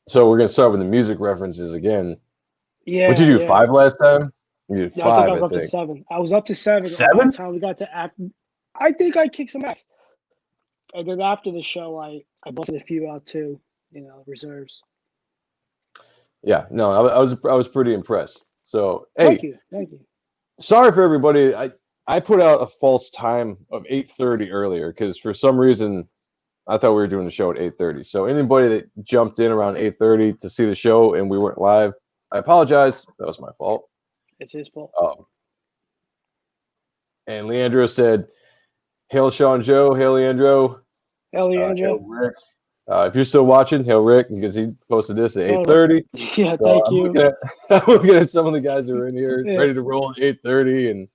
So we're gonna start with the music references again. What'd Yeah, you do? yeah. 5 last time? You did Yeah, I think I five, was I up to think. 7. I was up to 7 by the 7? time we got to act. I think I kicked some ass. And then after the show, I busted a few out too. Reserves. Yeah, no, I was pretty impressed. So Thank hey, you, thank you. sorry for everybody. I put out a false time of 8:30 earlier because for some reason I thought we were doing the show at 8:30. So anybody that jumped in around 8:30 to see the show and we weren't live, I apologize. That was my fault. It's his fault. Um, and Leandro said, "Hail Sean Joe, hail Leandro, Hell, hail Leandro. Rick." If you're still watching, hail Rick because he posted this at Oh, 8:30. yeah, So thank I'm you. looking at I'm looking at some of the guys who are in here Yeah, ready to roll at 8:30, and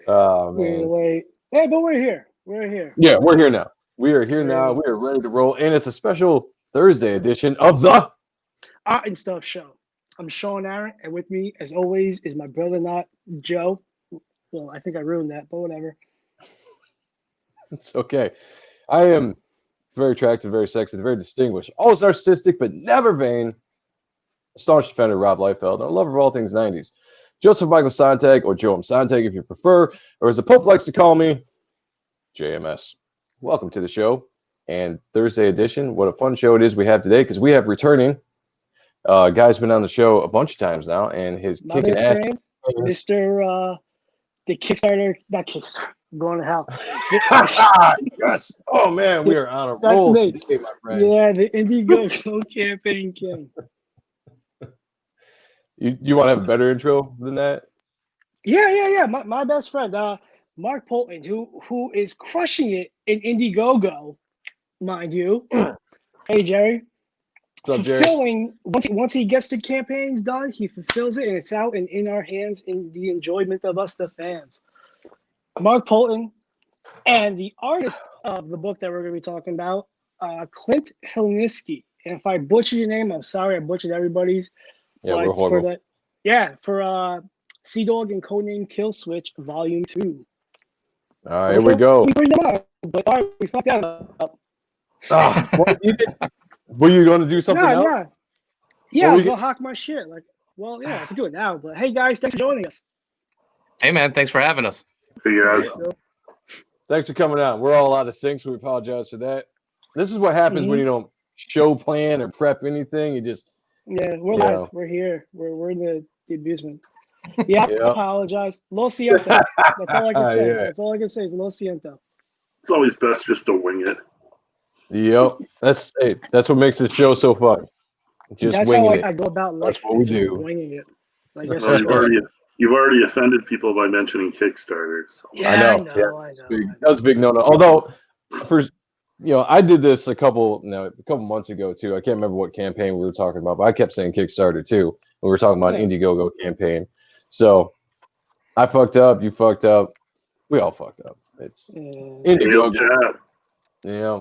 oh we're man, late. Yeah, but we're here. We're here. yeah, we're here now. We are here We're now. We are ready to roll, and it's a special Thursday edition of the. Art and Stuff Show. I'm Sean Ahrendt, and with me, as always, is my brother, not Joe. Well, I think I ruined that, but whatever. It's okay. I am very attractive, very sexy, very distinguished, always narcissistic, but never vain. Staunch defender Rob Liefeld, and a lover of all things 90s. Joseph Michael Sonntag, or Joe M. Sonntag if you prefer, or as the Pope likes to call me, JMS. Welcome to the show and Thursday edition. What a fun show it is we have today because we have returning. Guy's been on the show a bunch of times now, and his My kicking best ass. friend, Mr. The Kickstarter, not Kickstarter, I'm going to hell. Yes. Oh man, we are on a That's roll me. today, my friend. Yeah, the Indiegogo campaign king. You want to have a better intro than that? Yeah. My best friend, Mark Poulton, who is crushing it in Indiegogo, mind you. Hey, Jerry. What's up, Jerry? Fulfilling once he gets the campaigns done, he fulfills it and it's out and in our hands in the enjoyment of us, the fans. Mark Poulton and the artist of the book that we're going to be talking about, Clint Hilinski. And if I butchered your name, I'm sorry. I butchered everybody's. Yeah, we're But for horrible. Sea Dog and Codename Kill Switch Volume 2. All right, here we go. We bring them up, but all right, we fucked that up. What you did? Were you going to do something else? Nah. Yeah, What I were was you going to hawk my shit. Like, well, yeah, I can do it now. But hey, guys, thanks for joining us. Hey, man, thanks for having us. Hey guys, Thanks for coming out. We're all out of sync, so we apologize for that. This is what happens when you don't show plan or prep anything. You just we're you live. know. We're here. We're in the amusement. Yeah, Yep. I apologize. Lo siento. That's all I can say. Yeah. That's all I can say is lo siento. it's always best just to wing it. Yep. That's what makes this show so fun. Just That's winging how it. I go about life. That's what we is just do. Winging it. I guess Well, you've already offended people by mentioning Kickstarter. So. yeah, I know. I know. That was a big no-no. Although, I did this a couple months ago too. I can't remember what campaign we were talking about, but I kept saying Kickstarter too. We were talking about Indiegogo campaign. So I fucked up. You fucked up. We all fucked up. It's Indiegogo. Yeah.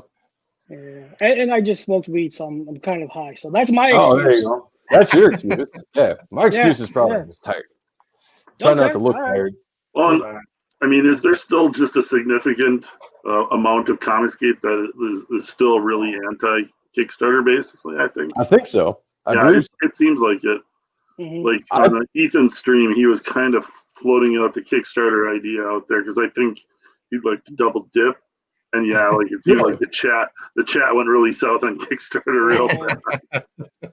And I just smoked weed, so I'm kind of high. So that's my Oh, excuse. there you go. That's your excuse. Yeah, my excuse is probably just tired. Try not to look tired. Well, I mean, is there still just a significant amount of Comicscape that is still really anti-Kickstarter, basically? I think so. I believe so. It seems like it. Mhm. Like on Ethan's stream, he was kind of floating out the Kickstarter idea out there because I think he'd like to double dip. And yeah, like it seemed like the chat went really south on Kickstarter real bad.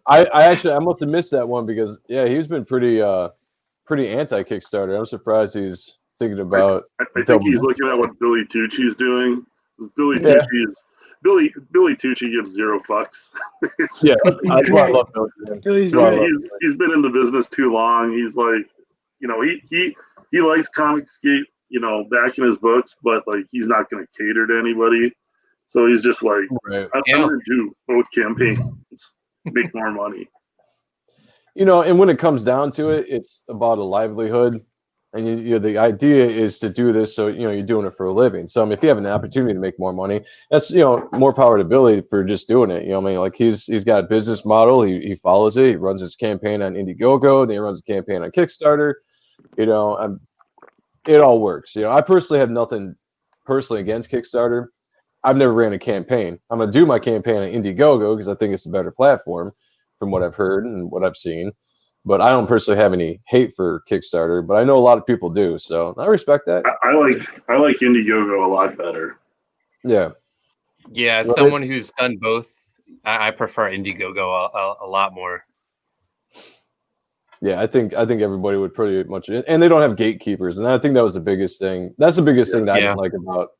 I must have missed that one because he's been pretty anti-Kickstarter. I'm surprised he's thinking about. I think he's looking at what Billy Tucci's doing. Billy Tucci gives zero fucks. Yeah, I love Billy. He's been in the business too long. He's like, he likes Comicscape, back in his books, but like he's not going to cater to anybody. So he's just like, I'm going to do both campaigns, make more money. And when it comes down to it, it's about a livelihood, and the idea is to do this so you're doing it for a living. So if you have an opportunity to make more money, that's more power to Billy for just doing it. Like he's got a business model. He follows it. He runs his campaign on Indiegogo, then he runs a campaign on Kickstarter. It all works. I personally have nothing against Kickstarter. I've never ran a campaign. I'm gonna do my campaign on Indiegogo because I think it's a better platform. from what I've heard and what I've seen. But I don't personally have any hate for Kickstarter, but I know a lot of people do, so I respect that. I like Indiegogo a lot better. Yeah. Yeah, as Right. someone who's done both, I prefer Indiegogo a lot more. Yeah, I think everybody would pretty much, and they don't have gatekeepers, and I think that was the biggest thing. That's the biggest thing that I didn't like about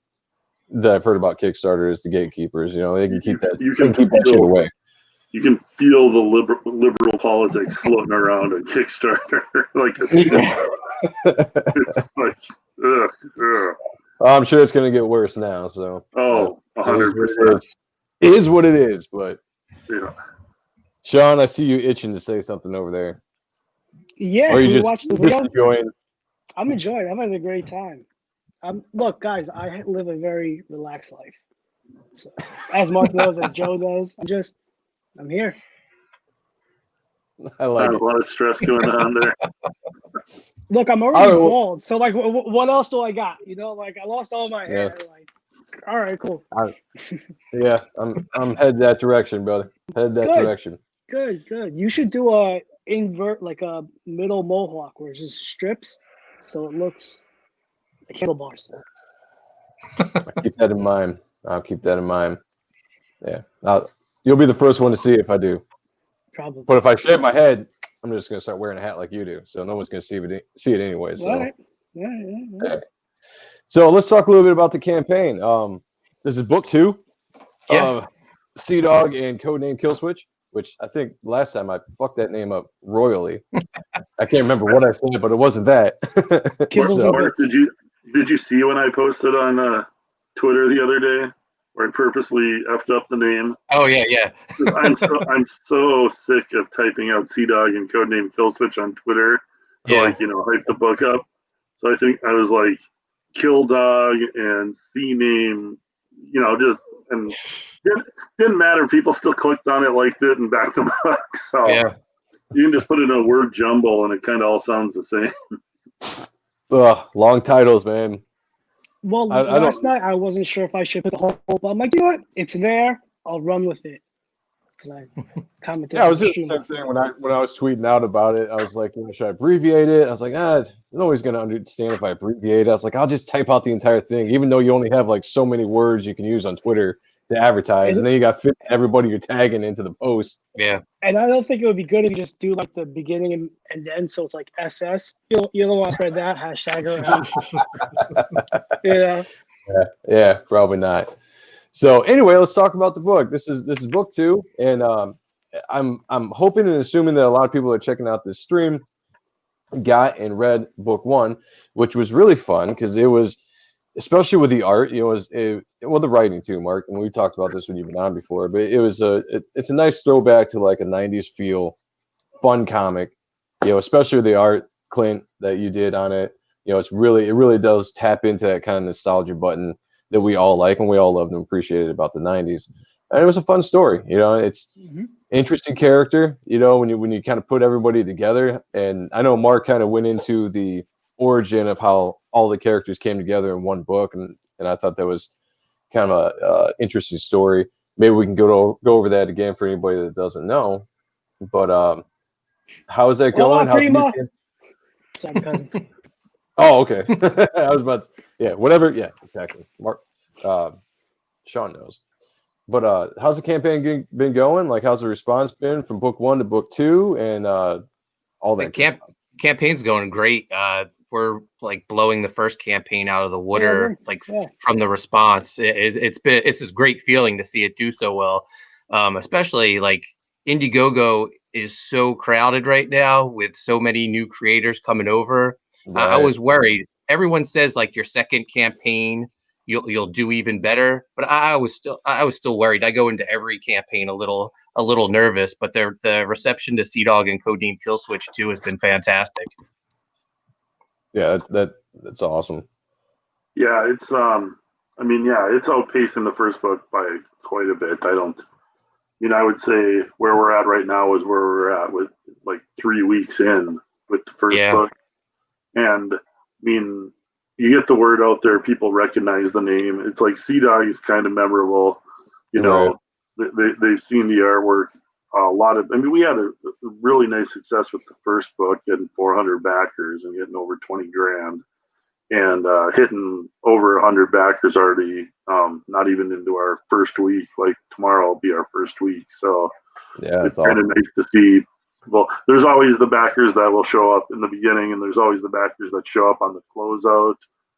that I've heard about Kickstarter is the gatekeepers. You know, they can keep that. You They can can keep that shit away. You can feel the liberal politics floating around on Kickstarter. Like it's like, ugh. I'm sure it's going to get worse now. So 100%. It is what it is. But yeah, Sean, I see you itching to say something over there. Yeah, or can you we watch the video? enjoying? I'm enjoying. I'm having a great time. Look, guys, I live a very relaxed life. So, as Mark knows, as Joe knows, I'm here. I like a lot of stress going on there. Look, I'm already bald, so like, what else do I got? You know, like I lost all my hair. Like, all right, cool. Yeah, I'm headed that direction, brother. Head that direction. Good. You should do a invert, like a middle mohawk, where it just strips, so it looks like handlebars. I'll keep that in mind. Yeah, you'll be the first one to see if I do. Probably. But if I shave my head, I'm just gonna start wearing a hat like you do, so no one's gonna see it anyway. So. All right. Yeah. So let's talk a little bit about the campaign. This is book 2 of Sea Dog and Codename Killswitch, which I think last time I fucked that name up royally. I can't remember what I said, but it wasn't that. Mark, did you see when I posted on Twitter the other day where I purposely effed up the name? Oh yeah. I'm so sick of typing out Sea Dog and Codename Killswitch on Twitter to hype the book up. So I think I was like Kill Dog and Sea Name, and didn't matter. People still clicked on it, liked it, and backed them up. So you can just put in a word jumble, and it kind of all sounds the same. Long titles, man. Well, last night I wasn't sure if I should put the whole, but I'm like, you know what? It's there. I'll run with it. Because I commented. Yeah, I was just saying when I was tweeting out about it, I was like, should I abbreviate it? I was like, nobody's gonna understand if I abbreviate it. I was like, I'll just type out the entire thing, even though you only have like so many words you can use on Twitter to advertise, and then you got fit everybody you're tagging into the post. Yeah. And I don't think it would be good if you just do like the beginning and end, so it's like SS. You don't want to spread that hashtag around. Yeah, probably not. So anyway, let's talk about the book. This is book 2, and I'm hoping and assuming that a lot of people are checking out this stream got and read book 1, which was really fun because it was, especially with the art, the writing too, Mark. And we talked about this when you've been on before, but it was it's a nice throwback to like a 90s feel, fun comic, especially with the art, Clint, that you did on it. It really does tap into that kind of nostalgia button that we all like and we all loved and appreciated about the 90s. And it was a fun story. It's interesting character, when you kind of put everybody together. And I know Mark kind of went into the origin of how all the characters came together in one book, and I thought that was kind of a interesting story. Maybe we can go over that again for anybody that doesn't know. But how is that going? How's Sorry, cousin. Oh, okay. I was about to, whatever. Yeah, exactly. Mark, Sean knows. But how's the campaign been going? Like, how's the response been from book 1 to book 2 and all that? Campaign's going great. We're like blowing the first campaign out of the water, from the response. It's a great feeling to see it do so well. Especially like Indiegogo is so crowded right now with so many new creators coming over. Right. I was worried. Everyone says like your second campaign you'll do even better, but I was still worried. I go into every campaign a little nervous, but the reception to Sea Dog and Codename Killswitch 2 has been fantastic. Yeah, that's awesome. Yeah, it's it's outpacing the first book by quite a bit. I would say where we're at right now is where we're at with like 3 weeks in with the first book. And you get the word out there, people recognize the name. It's like Sea Dog is kind of memorable. Right. They've seen the artwork. a lot of. I mean, we had a really nice success with the first book, getting 400 backers and getting over 20 grand, and hitting over 100 backers already. Not even into our first week. Like tomorrow will be our first week, so Yeah, it's kind of nice to see. Well, there's always the backers that will show up in the beginning, and there's always the backers that show up on the closeout.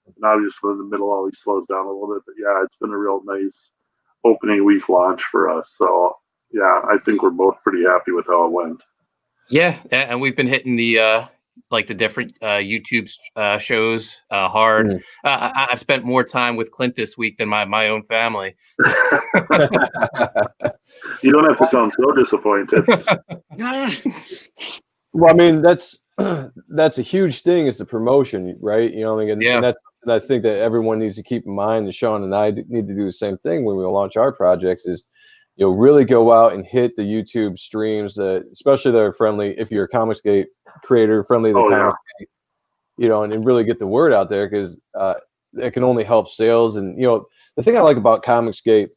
And obviously, the middle always slows down a little bit. But yeah, it's been a real nice opening week launch for us. So yeah, I think we're both pretty happy with how it went. Yeah, and we've been hitting the like the different YouTube shows hard. I've spent more time with Clint this week than my own family. You don't have to sound so disappointed. Well, I mean, that's a huge thing, is the promotion, right? You know, and I think that everyone needs to keep in mind, and Sean and I need to do the same thing when we launch our projects, is, you know, really go out and hit the YouTube streams that, especially that are friendly, if you're a Comicsgate creator, friendly to Comicsgate, you know, and really get the word out there, because it can only help sales. And, you know, the thing I like about Comicsgate,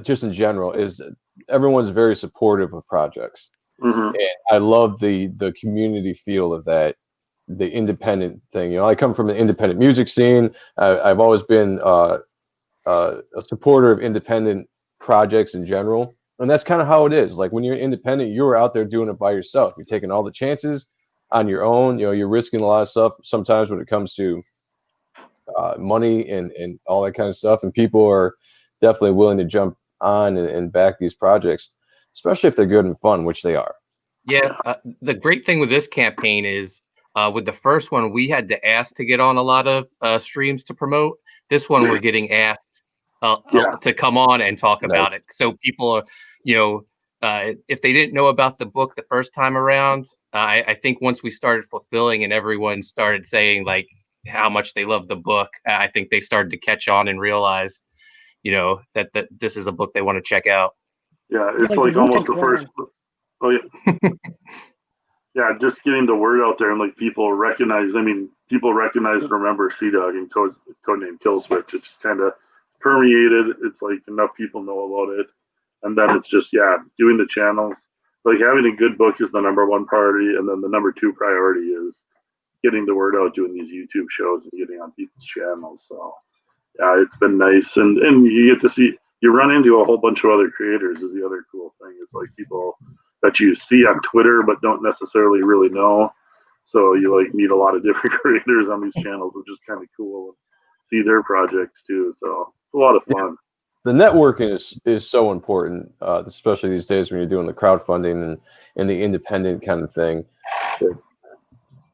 just in general, is everyone's very supportive of projects. Mm-hmm. And I love the community feel of that, the independent thing. You know, I come from an independent music scene. I've always been a supporter of independent projects in general, and that's kind of how it is. Like when you're independent, you're out there doing it by yourself. You're taking all the chances on your own. You know, you're risking a lot of stuff sometimes when it comes to money and all that kind of stuff. And people are definitely willing to jump on and back these projects, especially if they're good and fun, which they are. Yeah, the great thing with this campaign is with the first one, we had to ask to get on a lot of streams to promote. This one, we're getting asked to come on and talk about it. So people are, you know, if they didn't know about the book the first time around, I think once we started fulfilling and everyone started saying like how much they love the book, I think they started to catch on and realize, you know, that this is a book they want to check out. Yeah, it's like almost the first. Oh yeah. Yeah, just getting the word out there, and like people recognize. I mean, people recognize and remember Sea Dog and Codename Kill Switch. It's kind of permeated. It's like enough people know about it, and then it's just doing the channels. Like having a good book is the number one priority, and then the number two priority is getting the word out, doing these YouTube shows and getting on people's channels. So yeah, it's been nice, and you get to see. You run into a whole bunch of other creators is the other cool thing. It's like people that you see on Twitter but don't necessarily really know. So you like meet a lot of different creators on these channels, which is kind of cool. And see their projects too. So it's a lot of fun. The networking is so important, especially these days when you're doing the crowdfunding and the independent kind of thing.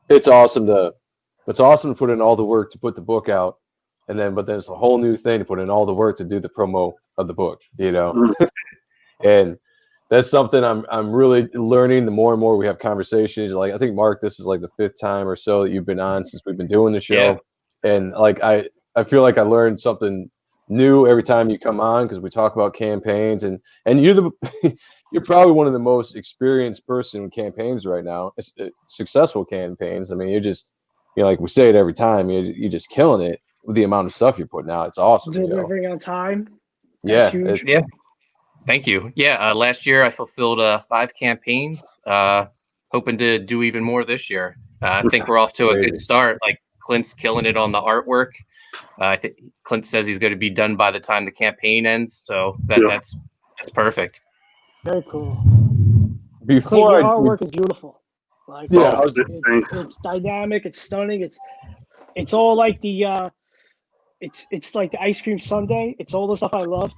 It's awesome to put in all the work to put the book out, but then it's a whole new thing to put in all the work to do the promo of the book, you know. Mm-hmm. And that's something I'm really learning. The more and more we have conversations, like I think Mark, this is like the 5th time or so that you've been on since we've been doing the show, and like I feel like I learned something new every time you come on, because we talk about campaigns, and you're you're probably one of the most experienced person in campaigns right now, successful campaigns. I mean, you're just, you know, like we say it every time, you're just killing it with the amount of stuff you're putting out. It's awesome. Delivering on time. That's huge. Yeah. Thank you. Yeah. Last year I fulfilled 5 campaigns, hoping to do even more this year. I think we're off to a good start. Like Clint's killing it on the artwork. I think Clint says he's going to be done by the time the campaign ends. So that's perfect. Very cool. Before your artwork is beautiful. Like it's dynamic. It's stunning. It's all like the it's like the ice cream sundae. It's all the stuff I love,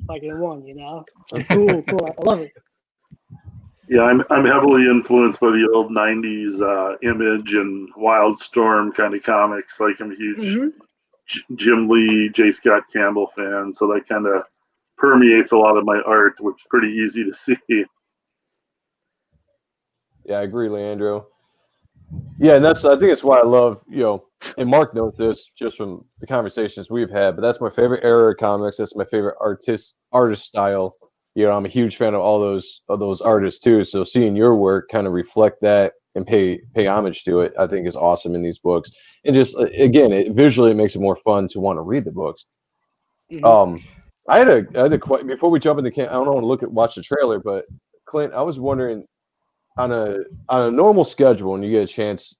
like in one. You know, it's like cool. I love it. Yeah, I'm heavily influenced by the old '90s Image and Wildstorm kind of comics. Like I'm a huge Jim Lee, J. Scott Campbell fan, so that kind of permeates a lot of my art, which is pretty easy to see. Yeah, I agree, Leandro. Yeah, and I think it's why I love, you know, and Mark knows this just from the conversations we've had, but that's my favorite era of comics. That's my favorite artist style. You know, I'm a huge fan of all those artists too. So seeing your work kind of reflect that and pay homage to it, I think is awesome in these books. And just again, visually it makes it more fun to want to read the books. Mm-hmm. I had a question before we jump into camp. I don't want to watch the trailer, but Clint, I was wondering on a normal schedule when you get a chance,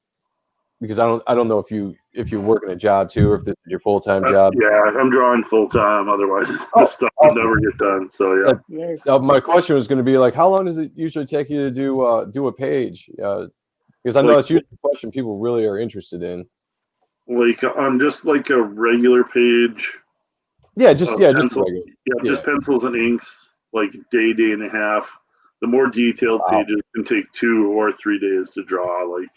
because I don't know if you're working a job too, or if this is your full-time job. Yeah, I'm drawing full time. Otherwise, this stuff would never get done. So yeah. My question was going to be like, how long does it usually take you to do a page? Because I know that's usually a question people really are interested in. Like on just like a regular page. Just regular. Just pencils and inks. Like day and a half. The more detailed pages can take 2 or 3 days to draw. Like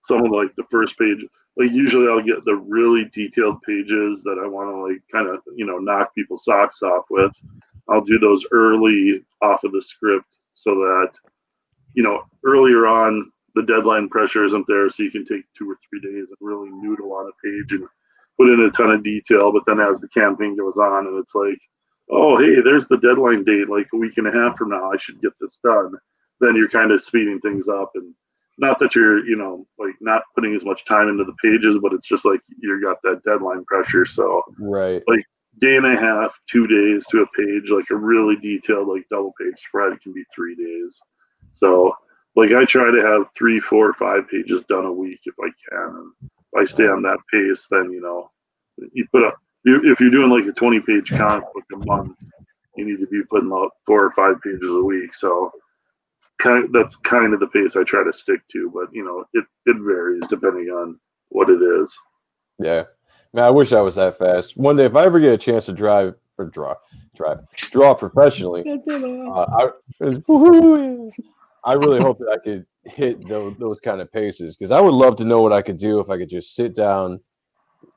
some of like the first page. Like usually I'll get the really detailed pages that I want to like kind of knock people's socks off with. I'll do those early off of the script so that earlier on the deadline pressure isn't there, so you can take 2 or 3 days and really noodle on a page and put in a ton of detail. But then as the campaign goes on and it's like, oh hey, there's the deadline date like a week and a half from now, I should get this done. Then you're kind of speeding things up, and not that you're like not putting as much time into the pages, but it's just like you got that deadline pressure. So right, like day and a half, 2 days to a page, like a really detailed like double page spread can be 3 days. So like I try to have 3, 4, 5 pages done a week if I can. And if I stay on that pace, then you put up. If you're doing like a 20-page comic book a month, you need to be putting out 4 or 5 pages a week. So that's kind of the pace I try to stick to. But it varies depending on what it is. Yeah, man, I wish I was that fast. One day, if I ever get a chance to draw professionally, I really hope that I could hit those kind of paces, because I would love to know what I could do if I could just sit down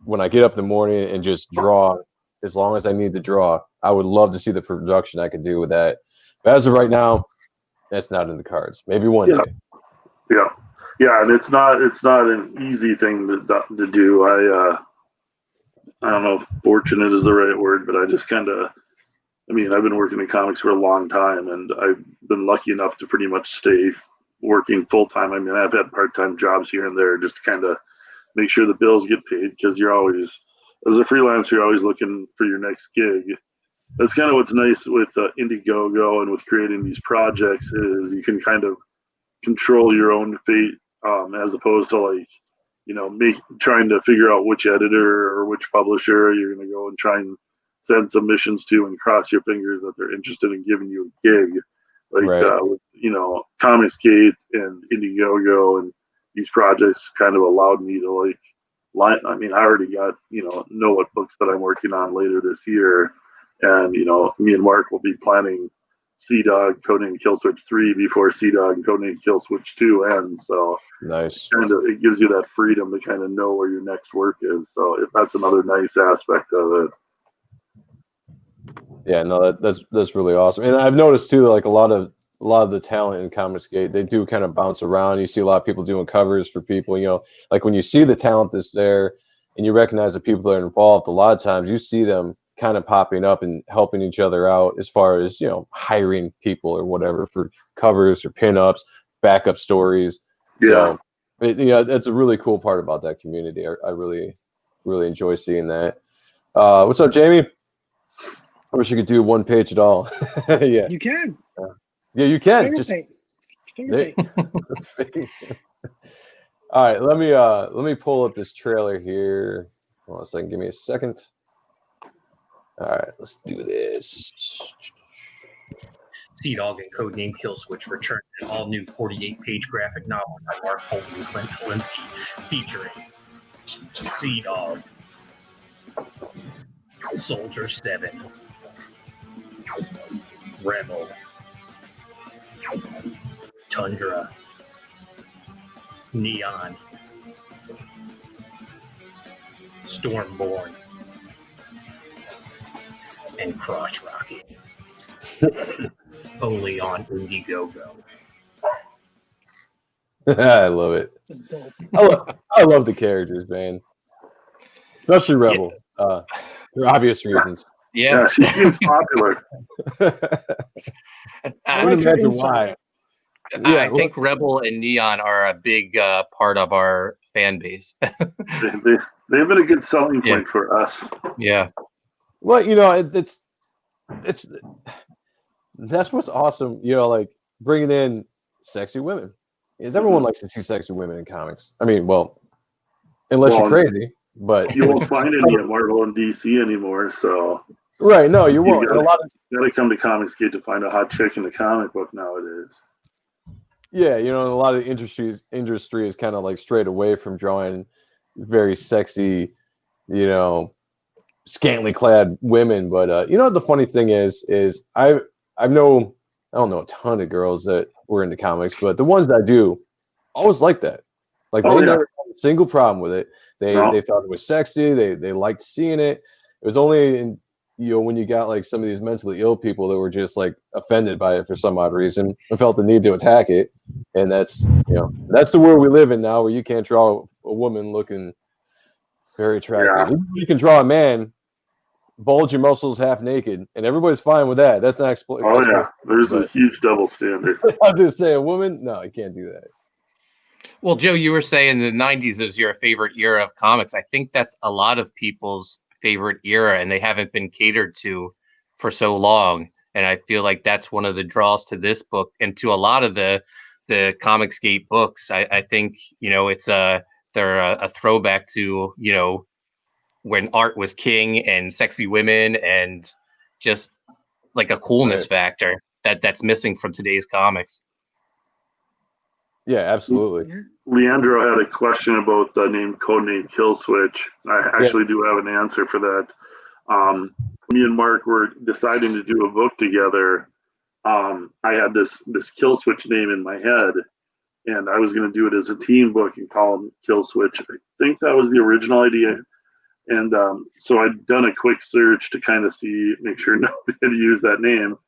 when I get up in the morning and just draw as long as I need to draw. I would love to see the production I could do with that. But as of right now, that's not in the cards. Maybe one day. Yeah, and it's not an easy thing to do. I don't know if fortunate is the right word, but I just kind of, I've been working in comics for a long time, and I've been lucky enough to pretty much stay working full time. I've had part-time jobs here and there just to kind of make sure the bills get paid, because you're always, as a freelancer, you're always looking for your next gig. That's kind of what's nice with Indiegogo and with creating these projects, is you can kind of control your own fate, as opposed to like, trying to figure out which editor or which publisher you're going to go and try and send submissions to and cross your fingers that they're interested in giving you a gig. Like, right. with, Cate and Indiegogo and these projects kind of allowed me to like line. I already got, know what books that I'm working on later this year. And, me and Mark will be planning Sea-Dog, Codename Kill Switch 3 before Sea-Dog and Codename Kill Switch 2 ends. So nice. It gives you that freedom to kind of know where your next work is. So if that's another nice aspect of it. Yeah, no, that's really awesome. And I've noticed too, like a lot of the talent in Comicsgate, they do kind of bounce around. You see a lot of people doing covers for people, like when you see the talent that's there and you recognize the people that are involved, a lot of times you see them kind of popping up and helping each other out as far as, hiring people or whatever for covers or pinups, backup stories. Yeah. So, that's a really cool part about that community. I really, really enjoy seeing that. What's up, Jamie? I wish you could do one page at all. Yeah. You can. Yeah, you can. Finger paint. All right, let me pull up this trailer here. Hold on a second. Give me a second. All right, let's do this. Sea-Dog and Codename Kill Switch return an all-new 48-page graphic novel by Mark Poulton and Clint Hilinski, featuring Sea-Dog, Soldier 7, Rebel, Tundra, Neon, Stormborn, and Crotch Rocket. Only on Indiegogo. I love it. That's dope. I love the characters, man. Especially Rebel. For obvious reasons. Yeah, she seems popular. I would imagine why. I think Rebel and Neon are a big part of our fan base. They've been a good selling point for us. Yeah. Well, it's that's what's awesome. Like bringing in sexy women. Because everyone likes to see sexy women in comics. I mean, well, unless you're crazy, but you won't find any at Marvel and DC anymore. So right, no, you won't. You gotta come to Comicsgate to find a hot chick in the comic book nowadays. Yeah, you know, a lot of industry is kind of like strayed away from drawing very sexy, you know, scantily clad women. But you know, the funny thing is I don't know a ton of girls that were into comics, but the ones that I do always like that. Like they never had a single problem with it. They thought it was sexy. They liked seeing it. It was only in, you know, when you got like some of these mentally ill people that were just like offended by it for some odd reason and felt the need to attack it. And that's, you know, that's the world we live in now, where you can't draw a woman looking very attractive. Yeah. You can draw a man, bulge your muscles half naked, and everybody's fine with that. That's not there's a huge double standard. I'll just say a woman, no, you can't do that. Well, Joe, you were saying the 90s is your favorite era of comics. I think that's a lot of people's favorite era, and they haven't been catered to for so long. And I feel like that's one of the draws to this book and to a lot of the Comicsgate books. I think, you know, they're a throwback to, you know, when art was king and sexy women and just like a coolness factor that's missing from today's comics. Yeah, absolutely. Leandro had a question about the name Codename Killswitch. I actually do have an answer for that. Me and Mark were deciding to do a book together. I had this Killswitch name in my head, and I was going to do it as a team book and call him Killswitch. I think that was the original idea. And so I'd done a quick search to kind of make sure nobody had used that name.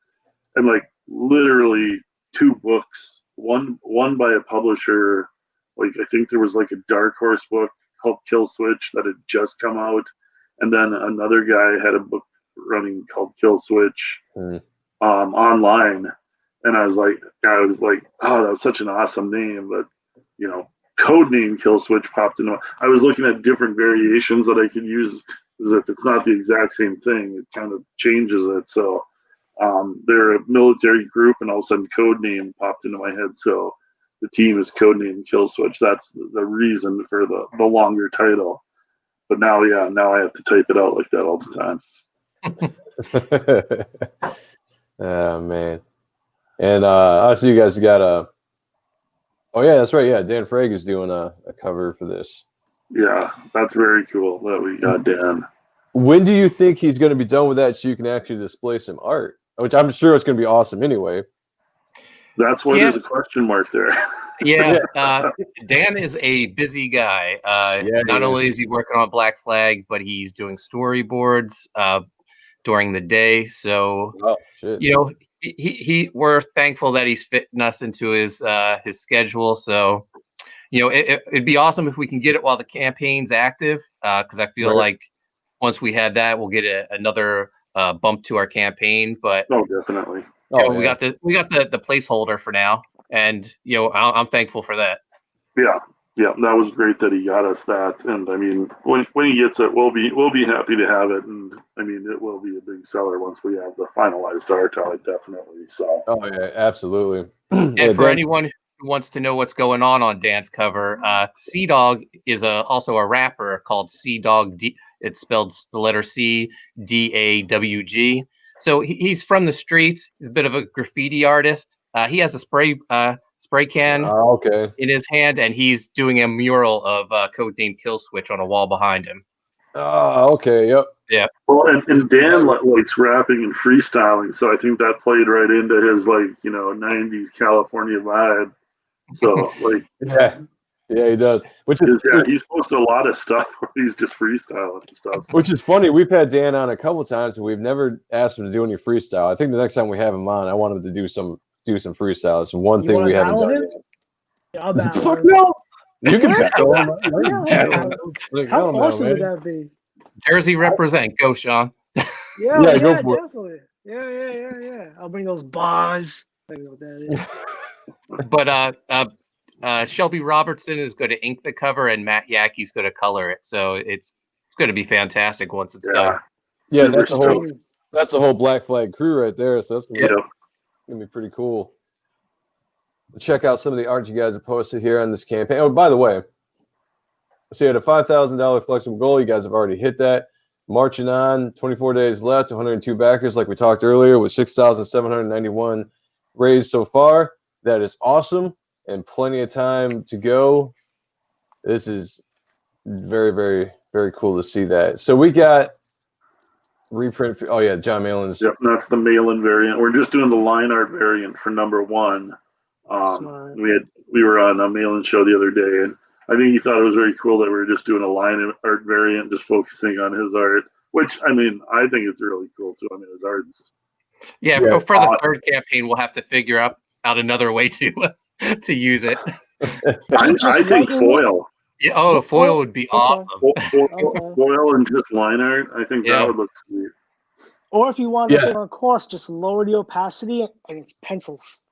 And like literally 2 books, one by a publisher, like I think there was like a Dark Horse book called Killswitch that had just come out, and then another guy had a book running called Killswitch online, and I was like, oh, that was such an awesome name, but you know, Codename Killswitch popped into. I was looking at different variations that I could use, because if it's not the exact same thing, it kind of changes it. So. They're a military group, and all of a sudden Codename popped into my head. So the team is Codename Killswitch. That's the reason for the longer title. But now I have to type it out like that all the time. Oh man. And I see you guys got oh yeah, that's right. Yeah, Dan Frag is doing a cover for this. Yeah, that's very cool that we got Dan. When do you think he's going to be done with that, so you can actually display some art? Which I'm sure it's going to be awesome anyway. That's where there's a question mark there. Yeah, Dan is a busy guy. Not only is he working on Black Flag, but he's doing storyboards during the day. So, you know, we're thankful that he's fitting us into his schedule. So, you know, it'd be awesome if we can get it while the campaign's active, because I feel like once we have that, we'll get another bump to our campaign. But definitely. You know, we got the placeholder for now, and you know, I'm thankful for that. Yeah, that was great that he got us that, and I mean, when he gets it, we'll be happy to have it, and I mean, it will be a big seller once we have the finalized art on it, definitely. So. Oh yeah, absolutely. And for anyone who wants to know what's going on Dan's cover, Sea Dog is also a rapper called Sea Dog. It's spelled the letter C DAWG. So he's from the streets. He's a bit of a graffiti artist. He has a spray can in his hand, and he's doing a mural of Codename Killswitch on a wall behind him. Oh, okay. Yep. Yeah. Well, and Dan likes rapping and freestyling, so I think that played right into his 90s California vibe. So yeah, he does. He's posted a lot of stuff where he's just freestyling and stuff. Which is funny. We've had Dan on a couple times, and we've never asked him to do any freestyle. I think the next time we have him on, I want him to do some freestyle. It's one thing we haven't done yet. I'll battle Fuck him. no! You can battle him. How awesome would that be? Jersey represent. Go, Sean. Yeah, go for definitely. Yeah. I'll bring those bars. I don't know what that is. But Shelby Robertson is going to ink the cover, and Matt Yackey's going to color it. So it's going to be fantastic once it's done. Yeah, that's the whole Black Flag crew right there. So that's going to be pretty cool. check out some of the art you guys have posted here on this campaign. Oh, by the way, so you had a $5,000 flexible goal. You guys have already hit that. Marching on, 24 days left, 102 backers, like we talked earlier, with 6,791 raised so far. That is awesome, and plenty of time to go. This is very, very, very cool to see that. So we got reprint. Oh yeah, John Malin's. Yep, that's the Malin variant. We're just doing the line art variant for number 1. We were on a Malin show the other day, and I think he thought it was very cool that we were just doing a line art variant, just focusing on his art. Which, I mean, I think it's really cool too. I mean, his art's for the third campaign, we'll have to figure out another way to use it. I think foil. Yeah, foil would be awesome. Foil and just line art. I think that would look sweet. Or if you want to save on cost, just lower the opacity and it's pencils.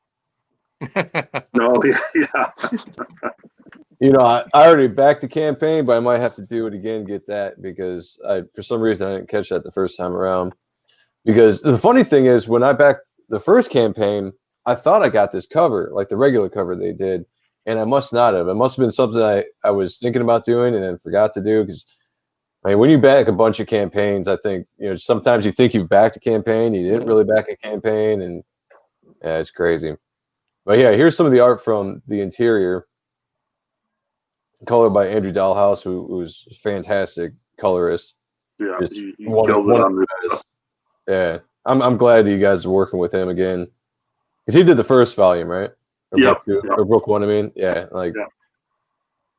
No, yeah. You know, I already backed the campaign, but I might have to do it again, get that, because for some reason I didn't catch that the first time around. Because the funny thing is, when I backed the first campaign, I thought I got this cover, like the regular cover they did, and I must not have. It must have been something I was thinking about doing and then forgot to do. Because I mean, when you back a bunch of campaigns, I think, you know, sometimes you think you've backed a campaign, you didn't really back a campaign, and yeah, it's crazy. But yeah, here's some of the art from the interior, colored by Andrew Dahlhaus, who's a fantastic colorist. Yeah, he killed it on this. Yeah, I'm glad that you guys are working with him again, because he did the first volume, right? Or book 1. I mean,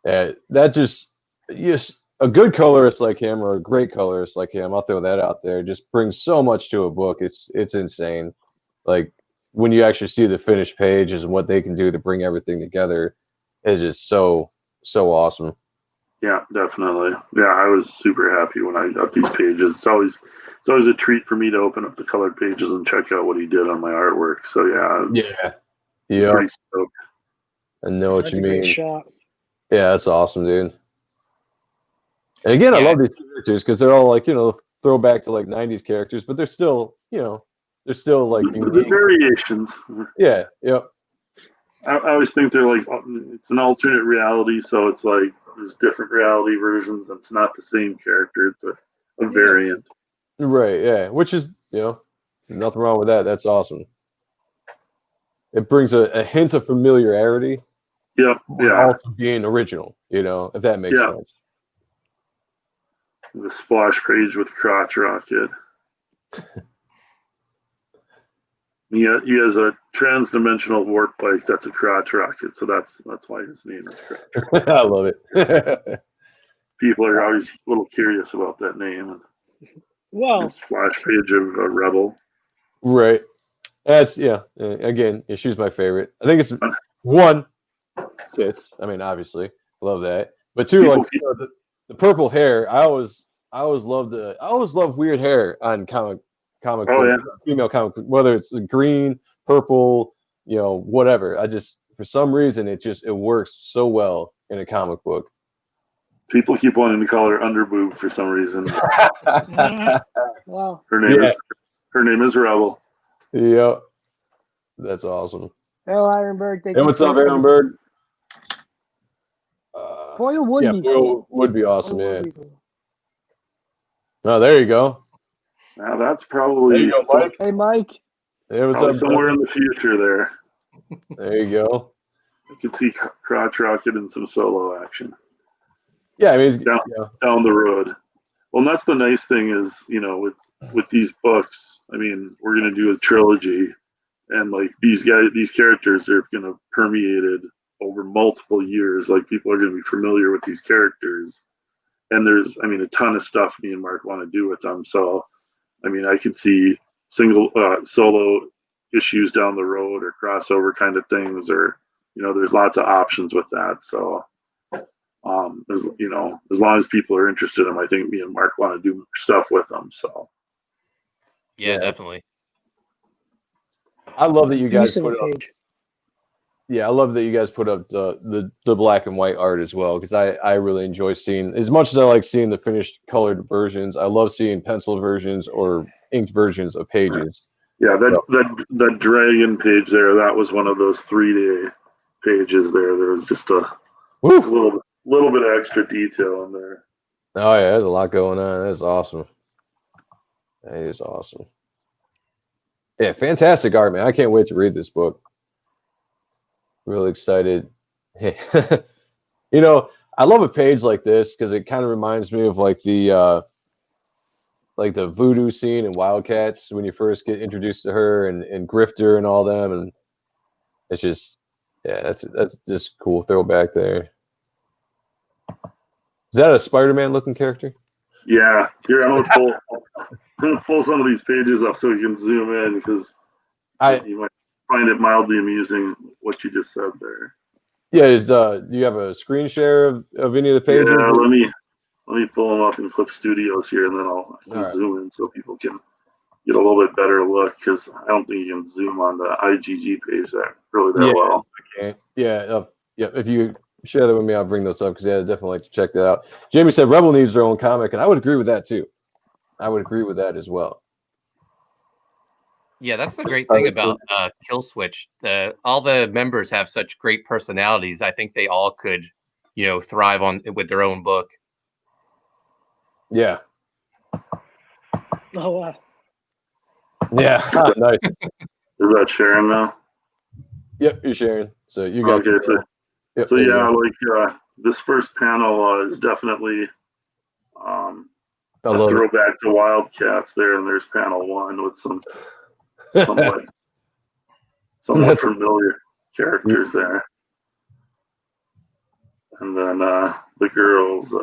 that just a good colorist like him, or a great colorist like him, I'll throw that out there, just brings so much to a book. It's insane. Like, when you actually see the finished pages and what they can do to bring everything together, it's just so awesome. Yeah, definitely. Yeah, I was super happy when I got these pages. It's always a treat for me to open up the colored pages and check out what he did on my artwork. So yeah. Pretty stoked. I know what you mean. Great shot. Yeah, that's awesome, dude. And again, I love these characters because they're all like, you know, throwback to like 90s characters, but they're still, you know, like the variations. Yeah, yep. I always think they're like, it's an alternate reality, so it's like there's different reality versions. And it's not the same character; it's a variant. Right. Yeah. Which is, you know, nothing wrong with that. That's awesome. It brings a hint of familiarity. Yeah. Also being original, you know, if that makes sense. The splash page with crotch rocket. He has a trans-dimensional warp bike that's a crotch rocket, so that's why his name is Crotch. I love it. People are always a little curious about that name. Well, splash page of a Rebel. Right. That's again, she's my favorite. I think it's 1, tits. I mean, obviously, love that. But 2, like, you know, the purple hair. I always love weird hair on comic female comic, whether it's green, purple, you know, whatever. I just, for some reason, it works so well in a comic book. People keep wanting to call her underboob for some reason. Wow. Her name is Rebel. Yep. That's awesome. Hello, Ironberg. Hey, what's up, Ironberg? Foil would be awesome, Oh, there you go. Now that's probably. There you go, Mike. Hey, Mike. Hey, what's up, somewhere in the future there. There you go. I could see Crotch Rocket in some solo action. Yeah, I mean, down the road. Well, and that's the nice thing is, you know, with these books, I mean, we're gonna do a trilogy, and like these characters are gonna permeated over multiple years. Like, people are gonna be familiar with these characters, and there's, I mean, a ton of stuff me and Mark want to do with them. So, I mean, I could see solo issues down the road, or crossover kind of things, or, you know, there's lots of options with that. So, as long as people are interested in them, I think me and Mark want to do stuff with them. So, yeah, definitely. I love that you guys put up. Yeah, I love that you guys put up the black and white art as well, because I really enjoy seeing, as much as I like seeing the finished colored versions, I love seeing pencil versions or inked versions of pages. Yeah, that dragon page there, that was one of those 3-day pages there. There was just a little bit of extra detail in there. Oh yeah, there's a lot going on. That's awesome. That is awesome. Yeah, fantastic art, man. I can't wait to read this book. Really excited. Hey, you know, I love a page like this because it kind of reminds me of like the voodoo scene in Wildcats when you first get introduced to her and Grifter and all them, and it's just, yeah, that's just cool throwback there. Is that a Spider-Man looking character? Yeah, here I'm gonna pull some of these pages up so you can zoom in because you might find it mildly amusing what you just said there. Yeah, do you have a screen share of any of the pages? Yeah, let me pull them up in Clip Studios here, and then I'll zoom in so people can get a little bit better look because I don't think you can zoom on the IGG page that well. Okay. Yeah. If you share that with me, I'll bring those up because I'd definitely like to check that out. Jamie said Rebel needs their own comic, and I would agree with that too. I would agree with that as well. Yeah, that's the great thing about Kill Switch. All the members have such great personalities. I think they all could, thrive with their own book. Yeah. Oh wow. Yeah. Nice. Is that sharing now? Yep, you're sharing. So you got. Okay. So yeah, like this first panel is definitely a throwback to Wildcats there, and there's panel 1 with some somewhat familiar characters there. And then the girls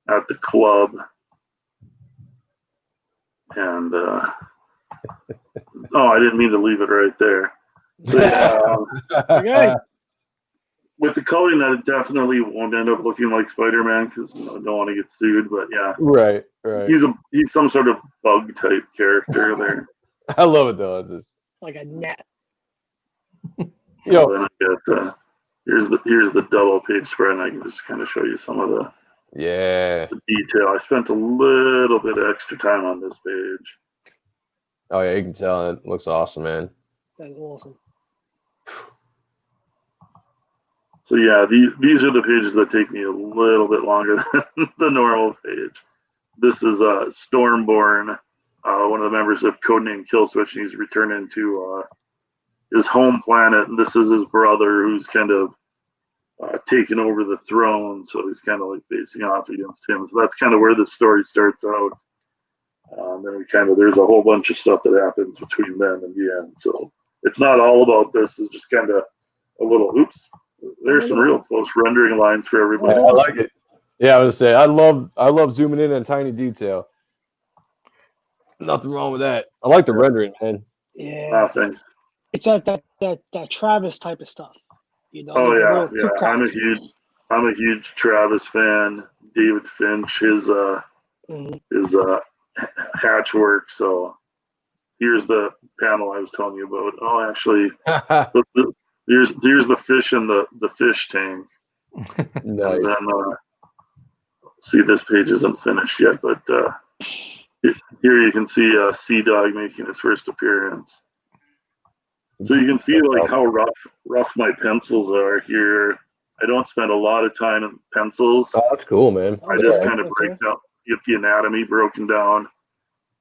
at the club. And I didn't mean to leave it right there. Okay. With the coloring, that it definitely won't end up looking like Spider-Man because I don't want to get sued. But yeah, right. He's some sort of bug type character there. I love it though. It's just like a net. Then I get here's the double page spread, and I can just kind of show you some of the detail. I spent a little bit of extra time on this page. Oh yeah, you can tell it looks awesome, man. That's awesome. So yeah, these are the pages that take me a little bit longer than the normal page. This is Stormborn, one of the members of Codename Killswitch, and he's returning to his home planet, and this is his brother who's kind of taken over the throne, so he's kind of like facing off against him. So that's kind of where the story starts out. Then there's a whole bunch of stuff that happens between them and the end. So it's not all about this. It's just kind of a little oops. There's some real close rendering lines for everybody. I like it. Yeah, I was gonna say I love zooming in on tiny detail. Nothing wrong with that. I like the rendering, man. Yeah. Thanks. It's that Travis type of stuff. Oh yeah. I'm a huge Travis fan. David Finch, his hatch work. So here's the panel I was telling you about. Oh, actually, here's the fish in the fish tank. Nice. And then see, this page isn't finished yet, but here you can see Sea Dog making his first appearance. So you can see like how rough my pencils are here. I don't spend a lot of time in pencils. Oh, that's cool, man. I just kind of break down, get the anatomy broken down,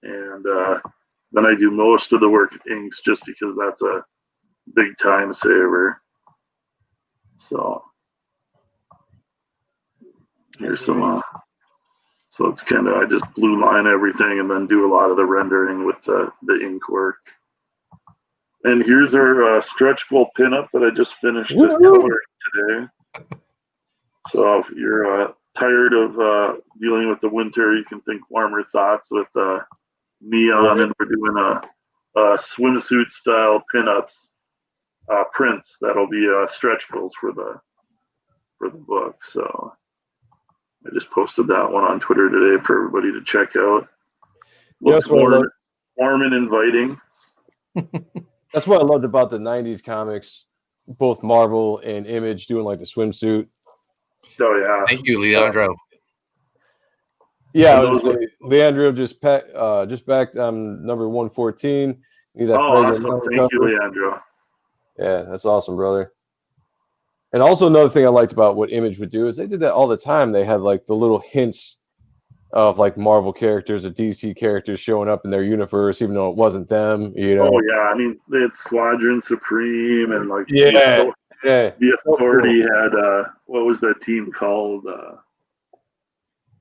and then I do most of the work with inks just because that's a big time saver. So here's some. So it's kind of I just blue line everything and then do a lot of the rendering with the ink work. And here's our stretch goal pinup that I just finished coloring today. So if you're tired of dealing with the winter, you can think warmer thoughts with neon, and we're doing a swimsuit style pinups prints that'll be stretch goals for the book. So I just posted that one on Twitter today for everybody to check out. Looks warm and inviting. That's what I loved about the 90s comics, both Marvel and Image doing like the swimsuit. Oh, yeah. Thank you, Leandro. Yeah, Leandro just backed number 114. Awesome. Thank you, Leandro. Yeah, that's awesome, brother. And also another thing I liked about what Image would do is they did that all the time. They had like the little hints of like Marvel characters or DC characters showing up in their universe, even though it wasn't them. You know? Oh yeah, I mean they had Squadron Supreme and like Yeah, yeah. the So Authority cool. had what was that team called?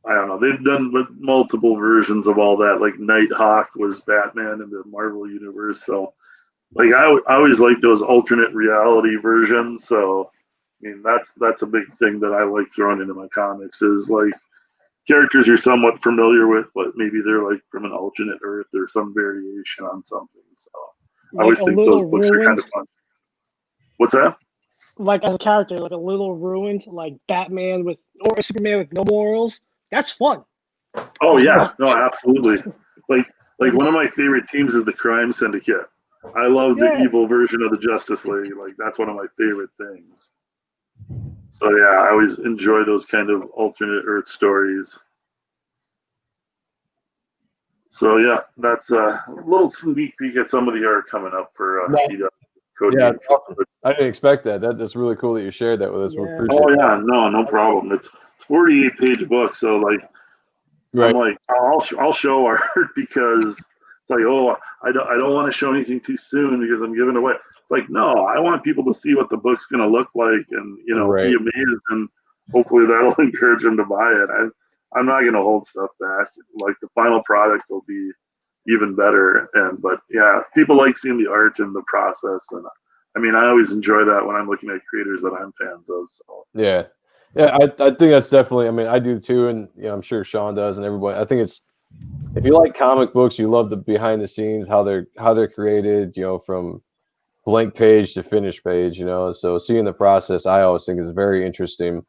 I don't know. They've done multiple versions of all that. Like Nighthawk was Batman in the Marvel universe. So like I always like those alternate reality versions. So I mean that's a big thing that I like throwing into my comics is like characters you're somewhat familiar with, but maybe they're like from an alternate Earth or some variation on something. So I Like always a think those little books are kind ruined, of fun. What's that? like as a character, like a little ruined, like Batman with or Superman with no morals. That's fun. Oh Like, yeah, no, absolutely. Like like one of my favorite teams is the Crime Syndicate. I love the yeah, evil version of the Justice League. Like that's one of my favorite things. So yeah, I always enjoy those kind of alternate Earth stories. So yeah, that's a little sneak peek at some of the art coming up for CW Yeah, Codename. I didn't expect that. That's really cool that you shared that with us. We yeah. appreciate Oh it. yeah, no problem. It's 48-page book, so like I'm Right. like I'll show art because it's like oh I don't want to show anything too soon because I'm giving away. It's like no, I want people to see what the book's gonna look like and be Right. amazed and hopefully that'll encourage them to buy it. I'm not gonna hold stuff back. Like the final product will be even better. But yeah, people like seeing the art and the process and I mean I always enjoy that when I'm looking at creators that I'm fans of. So Yeah. Yeah, I think that's definitely, I mean, I do too, and I'm sure Sean does and everybody. I think it's if you like comic books, you love the behind the scenes, how they're created, from blank page to finished page, So seeing the process, I always think is very interesting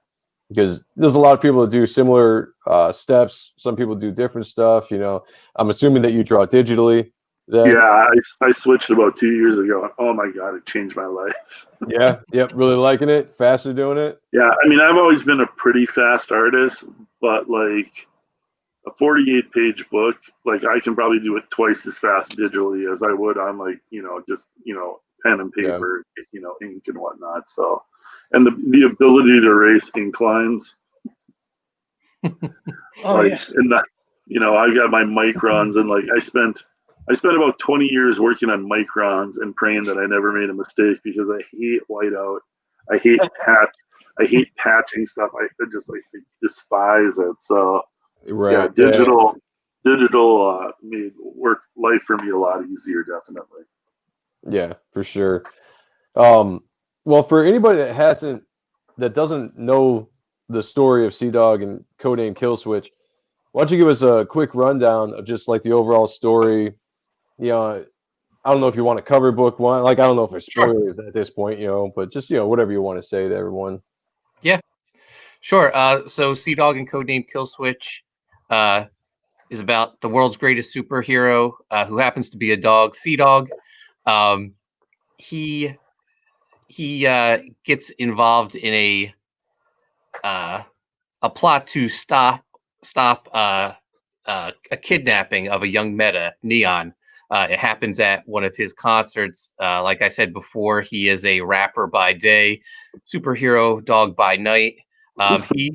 because there's a lot of people that do similar steps. Some people do different stuff. I'm assuming that you draw digitally. yeah, Then, I switched about 2 years ago. Oh my god, it changed my life. yeah, yep, really liking it. Faster doing it. Yeah, I mean, I've always been a pretty fast artist, but like a 48-page book, like I can probably do it twice as fast digitally as I would on like, just, pen and Yeah, paper, ink and whatnot. So, and the ability to erase ink lines, Oh like, yeah. and that, I got my microns and like I spent about 20 years working on microns and praying that I never made a mistake because I hate whiteout. I hate patch. I hate patching stuff. I just like I despise it. So yeah, right. Yeah, digital made work life for me a lot easier, definitely. yeah, for sure. Um, well, for anybody that doesn't know the story of Sea Dog and Codename Kill Switch, why don't you give us a quick rundown of just like the overall story? I don't know if you want to cover book one. Like, I don't know if there's Sure. spoilers at this point, but just whatever you want to say to everyone. Yeah. Sure. So Sea Dog and Codename Kill Switch is about the world's greatest superhero who happens to be a dog, Sea Dog. Um, he gets involved in a plot to stop a kidnapping of a young meta, Neon. It happens at one of his concerts. Like I said before, he is a rapper by day, superhero dog by night. He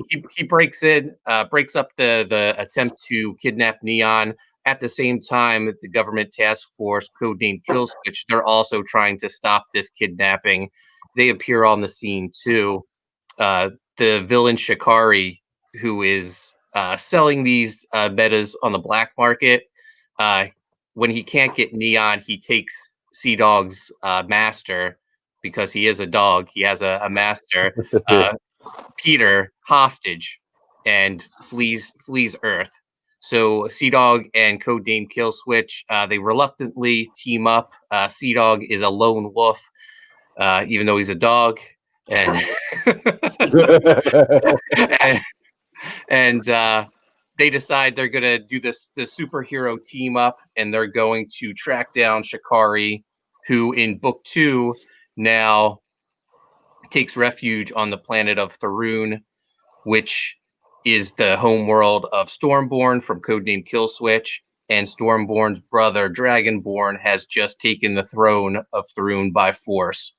breaks up the attempt to kidnap Neon. At the same time, the government task force, codenamed Kill Switch, they're also trying to stop this kidnapping. They appear on the scene too. The villain Shikari, who is selling these metas on the black market. Uh, when he can't get Neon, he takes Sea Dog's master because he is a dog. He has a master, uh, Peter, hostage, and flees Earth. So Sea Dog and Codename Kill Switch, they reluctantly team up. Sea Dog is a lone wolf, even though he's a dog, and and, and they decide they're gonna do the superhero team up, and they're going to track down Shikari, who in book 2 now takes refuge on the planet of Tharoon, which is the home world of Stormborn from Codename Killswitch, and Stormborn's brother Dragonborn has just taken the throne of Tharoon by force.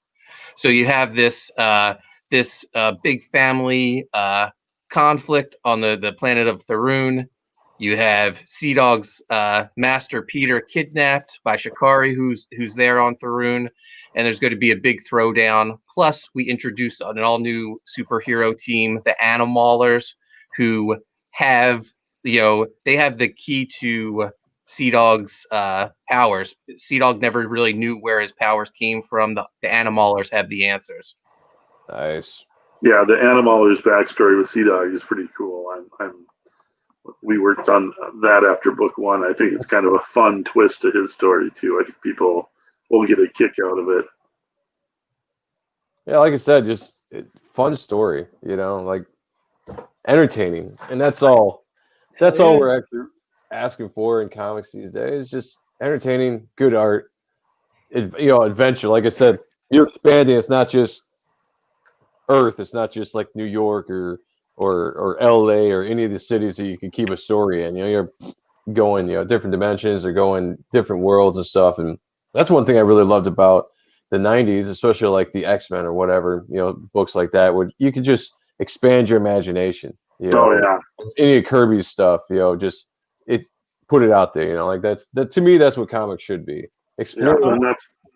So you have this big family conflict on the planet of Tharun. You have Sea Dog's master Peter kidnapped by Shikari, who's there on Tharun, and there's going to be a big throwdown. Plus, we introduced an all new superhero team, the Animalers, who have they have the key to Sea Dog's powers. Sea Dog never really knew where his powers came from. The Animalers have the answers. Nice. Yeah, the Animalers backstory with Sea Dog is pretty cool. We worked on that after book one. I think it's kind of a fun twist to his story too. I think people will get a kick out of it. Yeah, like I said, just fun story, like entertaining, and that's all. That's all we're actually asking for in comics these days. Just entertaining, good art, adventure. Like I said, you're expanding. It's not just Earth. It's not just like New York or LA or any of the cities that you can keep a story in. You're going, different dimensions or going different worlds and stuff. And that's one thing I really loved about the 90s, especially like the X-Men or whatever, books like that, where you could just expand your imagination. Oh yeah. Any of Kirby's stuff, just put it out there, like that to me, that's what comics should be. Explore. Yeah,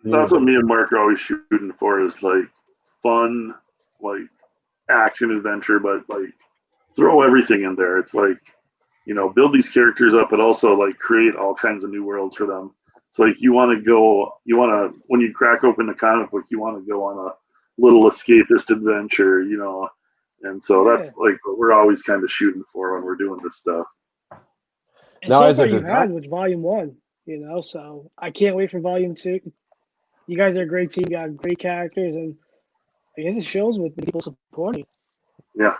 and that's what me and Mark are always shooting for, is like fun, like action adventure, but like throw everything in there. It's like, build these characters up, but also like create all kinds of new worlds for them. It's like when you crack open the comic book, you want to go on a little escapist adventure, and so that's like what we're always kind of shooting for when we're doing this stuff. And so far you had with volume 1, so I can't wait for volume 2. You guys are a great team, you got great characters, and I guess it shows with people supporting. Yeah.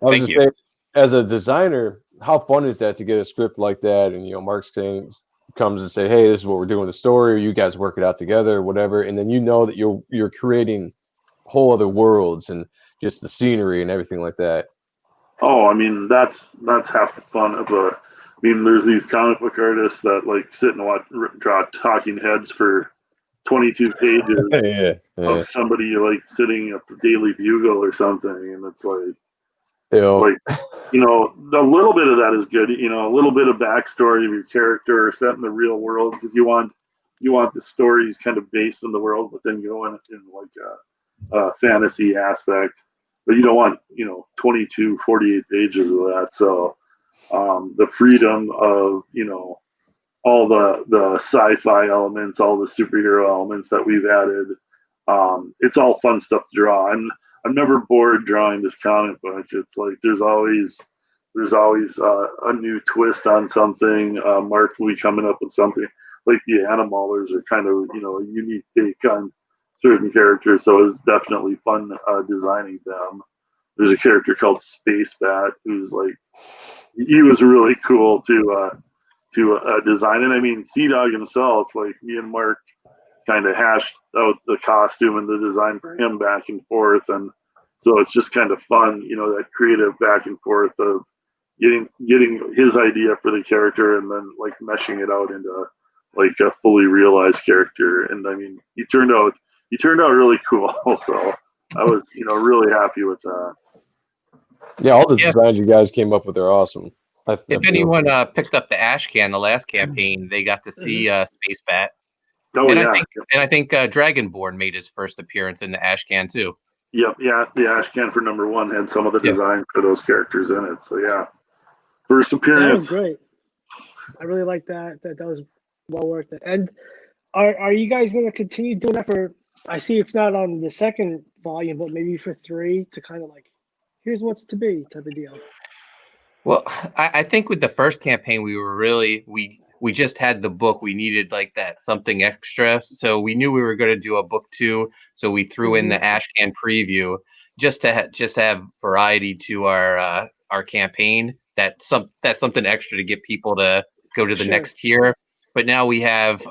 Thank you. Saying, as a designer, how fun is that to get a script like that, and Mark comes and say, "Hey, this is what we're doing with the story," or you guys work it out together, or whatever, and then that you're creating whole other worlds and just the scenery and everything like that. Oh, I mean, that's half the fun of there's these comic book artists that like sit and draw talking heads for 22 pages of somebody like sitting at the Daily Bugle or something, and it's like, a little bit of that is good. A little bit of backstory of your character set in the real world, because you want the stories kind of based in the world, but then go in like a fantasy aspect. But you don't want 22, 48 pages of that. So the freedom of all the sci-fi elements, all the superhero elements that we've added, it's all fun stuff to draw. I'm never bored drawing this comic book. It's like there's always a new twist on something. Mark will be coming up with something. Like the Animalers are kind of a unique take on certain characters, so it's definitely fun designing them. There's a character called Space Bat who's like, he was really cool to design. And I mean, Sea Dog himself, like me and Mark kind of hashed out the costume and the design for him back and forth, and so it's just kind of fun, that creative back and forth of getting his idea for the character and then like meshing it out into like a fully realized character. And I mean, he turned out really cool. So I was really happy with that. Yeah, all the designs you guys came up with are awesome. If anyone picked up the Ashcan, the last campaign, they got to see Space Bat. Oh, and yeah. I think Dragonborn made his first appearance in the Ashcan too. Yep, yeah, the Ashcan for number 1 had some of the design for those characters in it. So yeah, first appearance. That was great. I really like that. That was well worth it. And are you guys going to continue doing that for? I see it's not on the second volume, but maybe for 3 to kind of like, here's what's to be type of deal. Well, I think with the first campaign, we were really we just had the book. We needed like that something extra, so we knew we were going to do a book 2. So we threw in the Ashcan preview just to have variety to our campaign. That's something extra to get people to go to the next tier. But now we have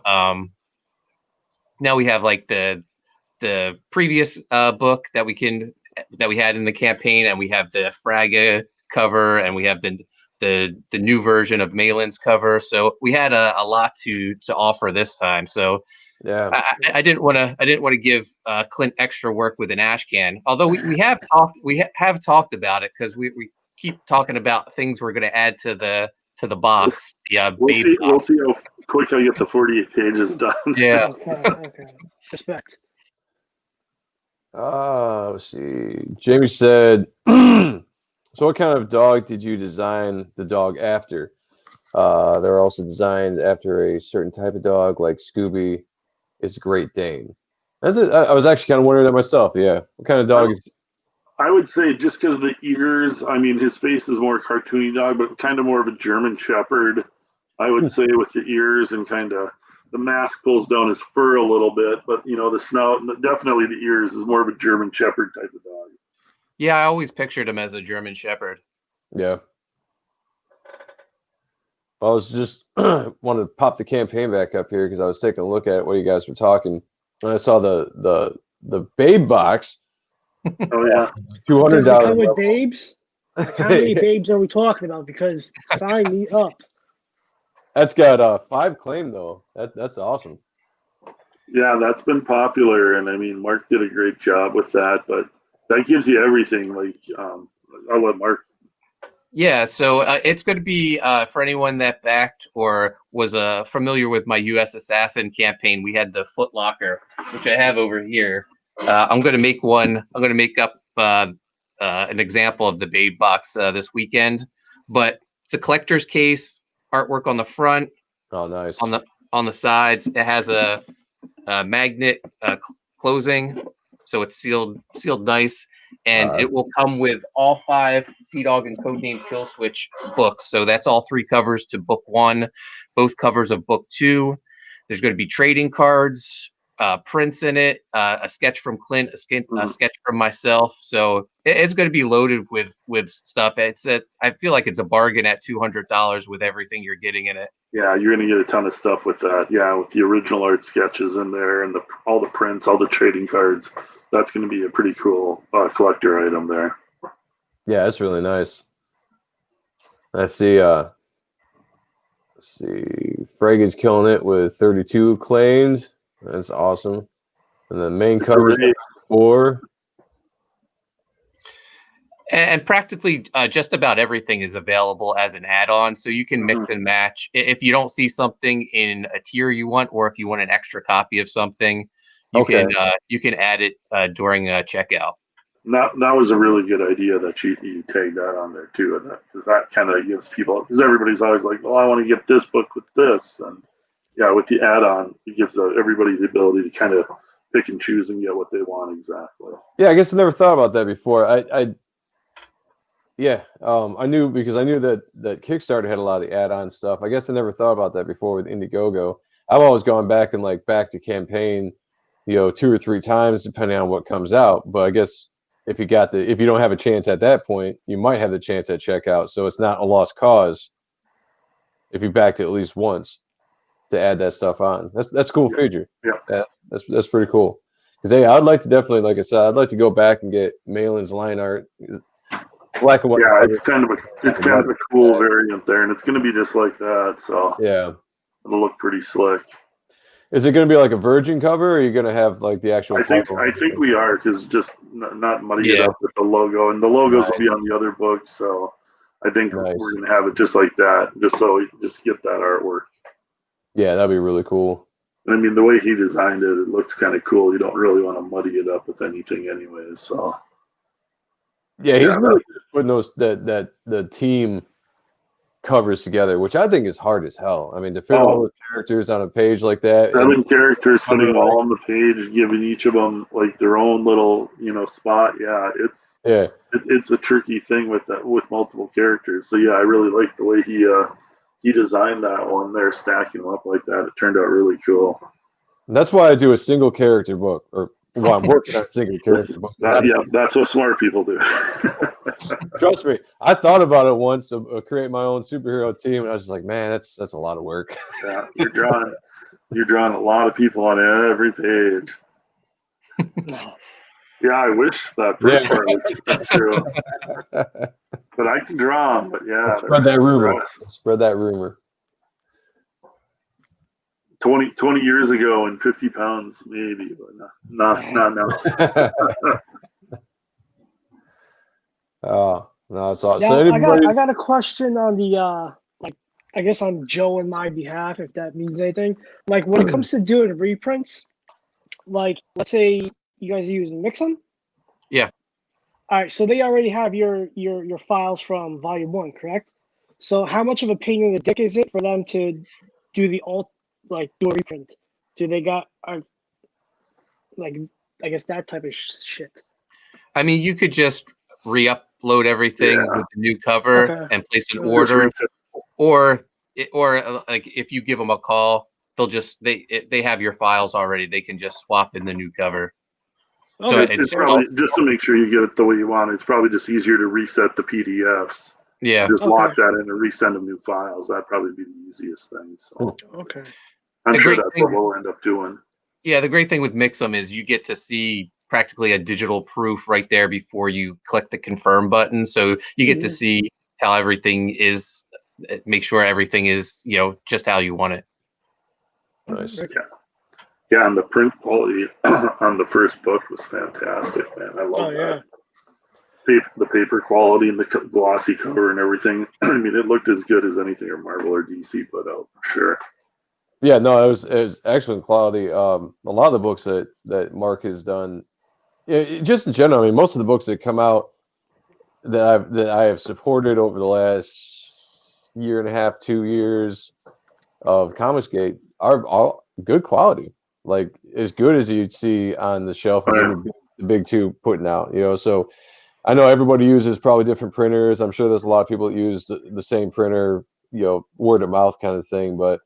like the previous book that we had in the campaign, and we have the Fraga cover, and we have new version of Malin's cover. So we had a lot to offer this time. So Yeah, I didn't want to give Clint extra work with an ash can. Although we have talked about it because we keep talking about things we're going to add to the box. We'll see how quick I get the 48 pages done. Yeah. Okay. Respect. let's see. Jamie said, so what kind of dog did you design the dog after? They're also designed after a certain type of dog, like Scooby is Great Dane. That's it. I was actually kind of wondering that myself. Yeah. What kind of dog is? I would say just because the ears, I mean, his face is more cartoony dog, but kind of more of a German Shepherd, I would say, with the ears and kind of the mask pulls down his fur a little bit, but, the snout, definitely the ears is more of a German Shepherd type of dog. Yeah, I always pictured him as a German Shepherd. Yeah. I was just wanted to pop the campaign back up here because I was taking a look at what you guys were talking, and I saw the Babe box. Oh yeah, $200. Does it come with babes? Like, how many babes are we talking about? Because sign me up. That's got 5 claim though. That's awesome. Yeah, that's been popular, and I mean, Mark did a great job with that. But that gives you everything. Like, I'll let Mark. Yeah, so it's going to be for anyone that backed or was familiar with my U.S. Assassin campaign. We had the Foot Locker, which I have over here. I'm going to make one. I'm going to make up an example of the Babe box this weekend. But it's a collector's case, artwork on the front. Oh, nice. On the sides, it has a magnet closing, so it's sealed nice. And it will come with all 5 Sea Dog and Codename Kill Switch books. So that's all 3 covers to book 1, both covers of book 2. There's going to be trading cards, prints in it, a sketch from Clint, a sketch from myself. So it's going to be loaded with stuff. I feel like it's a bargain at $200 with everything you're getting in it. Yeah, you're going to get a ton of stuff with that. Yeah, with the original art sketches in there and all the prints, all the trading cards. That's going to be a pretty cool collector item there. Yeah, it's really nice. I see. Let's see. Fragan's killing it with 32 claims. That's awesome. And the main cover 4. And practically just about everything is available as an add-on, so you can mix and match. If you don't see something in a tier you want, or if you want an extra copy of something, you can add it during checkout. That was a really good idea that you tag that on there too, because that kind of gives people, because everybody's always like, well, I want to get this book with this, and yeah, with the add-on, it gives everybody the ability to kind of pick and choose and get what they want exactly. Yeah, I guess I never thought about that before. I knew because I knew that Kickstarter had a lot of add-on stuff. I guess I never thought about that before with Indiegogo. I've always gone back and back to campaign, 2 or 3 times depending on what comes out. But I guess if you don't have a chance at that point, you might have the chance at checkout. So it's not a lost cause if you backed it at least once to add that stuff on. That's a cool feature. Yeah, that's pretty cool. Because hey, I'd like to definitely, like I said, I'd like to go back and get Malin's line art. Black and white. Yeah, it's kind of a cool variant there, and it's going to be just like that. So yeah, it'll look pretty slick. Is it going to be like a virgin cover, or are you going to have the actual? I think we are, because just not muddy it up with the logo, and the logos will be on the other books. So I think we're going to have it just like that, just so we just get that artwork. Yeah, that'd be really cool. I mean, the way he designed it, it looks kind of cool. You don't really want to muddy it up with anything, anyways. So. Yeah, he's really putting the team covers together, which I think is hard as hell. I mean, to fit all the characters on a page like that. 7 characters putting them all on the page, giving each of them their own little spot. Yeah, it's a tricky thing with multiple characters. So yeah, I really like the way he designed that one there, stacking them up like that. It turned out really cool. And that's why I do a single character book, or well, I'm working on a single character book. That's what smart people do. Trust me, I thought about it once to create my own superhero team, and I was just like, man, that's a lot of work. Yeah, you're drawing a lot of people on every page. Yeah, I wish that first part was true. But I can draw them. But yeah, spread that rumor. Spread that rumor. 20 years ago and 50 pounds, maybe, but not now. Oh, no, that's awesome. Now, So anybody, I got a question on the I guess on Joe and my behalf, if that means anything. Like when it comes to doing reprints, like let's say you guys are using Mixum. Yeah. All right, so they already have your files from Volume 1, correct? So how much of a pain in the dick is it for them to do do a reprint? Do they got like I guess that type of shit? I mean, you could just re-upload everything with the new cover and place an order, or like if you give them a call, they'll just they have your files already. They can just swap in the new cover. Okay. So it's probably just to make sure you get it the way you want. It's probably just easier to reset the PDFs. Yeah. Just lock that in and resend them new files. That'd probably be the easiest thing. So okay. I'm sure that's what we'll end up doing. Yeah, the great thing with Mixum is you get to see practically a digital proof right there before you click the confirm button. So you get to see how everything is, make sure everything is, just how you want it. Nice. Yeah, and the print quality on the first book was fantastic, man. I love that. The paper quality and the glossy cover and everything. I mean, it looked as good as anything Marvel or DC put out, for sure. Yeah, no, it was excellent quality. A lot of the books that Mark has done, just in general, I mean, most of the books that come out that I have supported over the last year and a half, 2 years of Comicsgate are all good quality, like as good as you'd see on the shelf of the big two putting out. So I know everybody uses probably different printers. I'm sure there's a lot of people that use the same printer, word of mouth kind of thing, but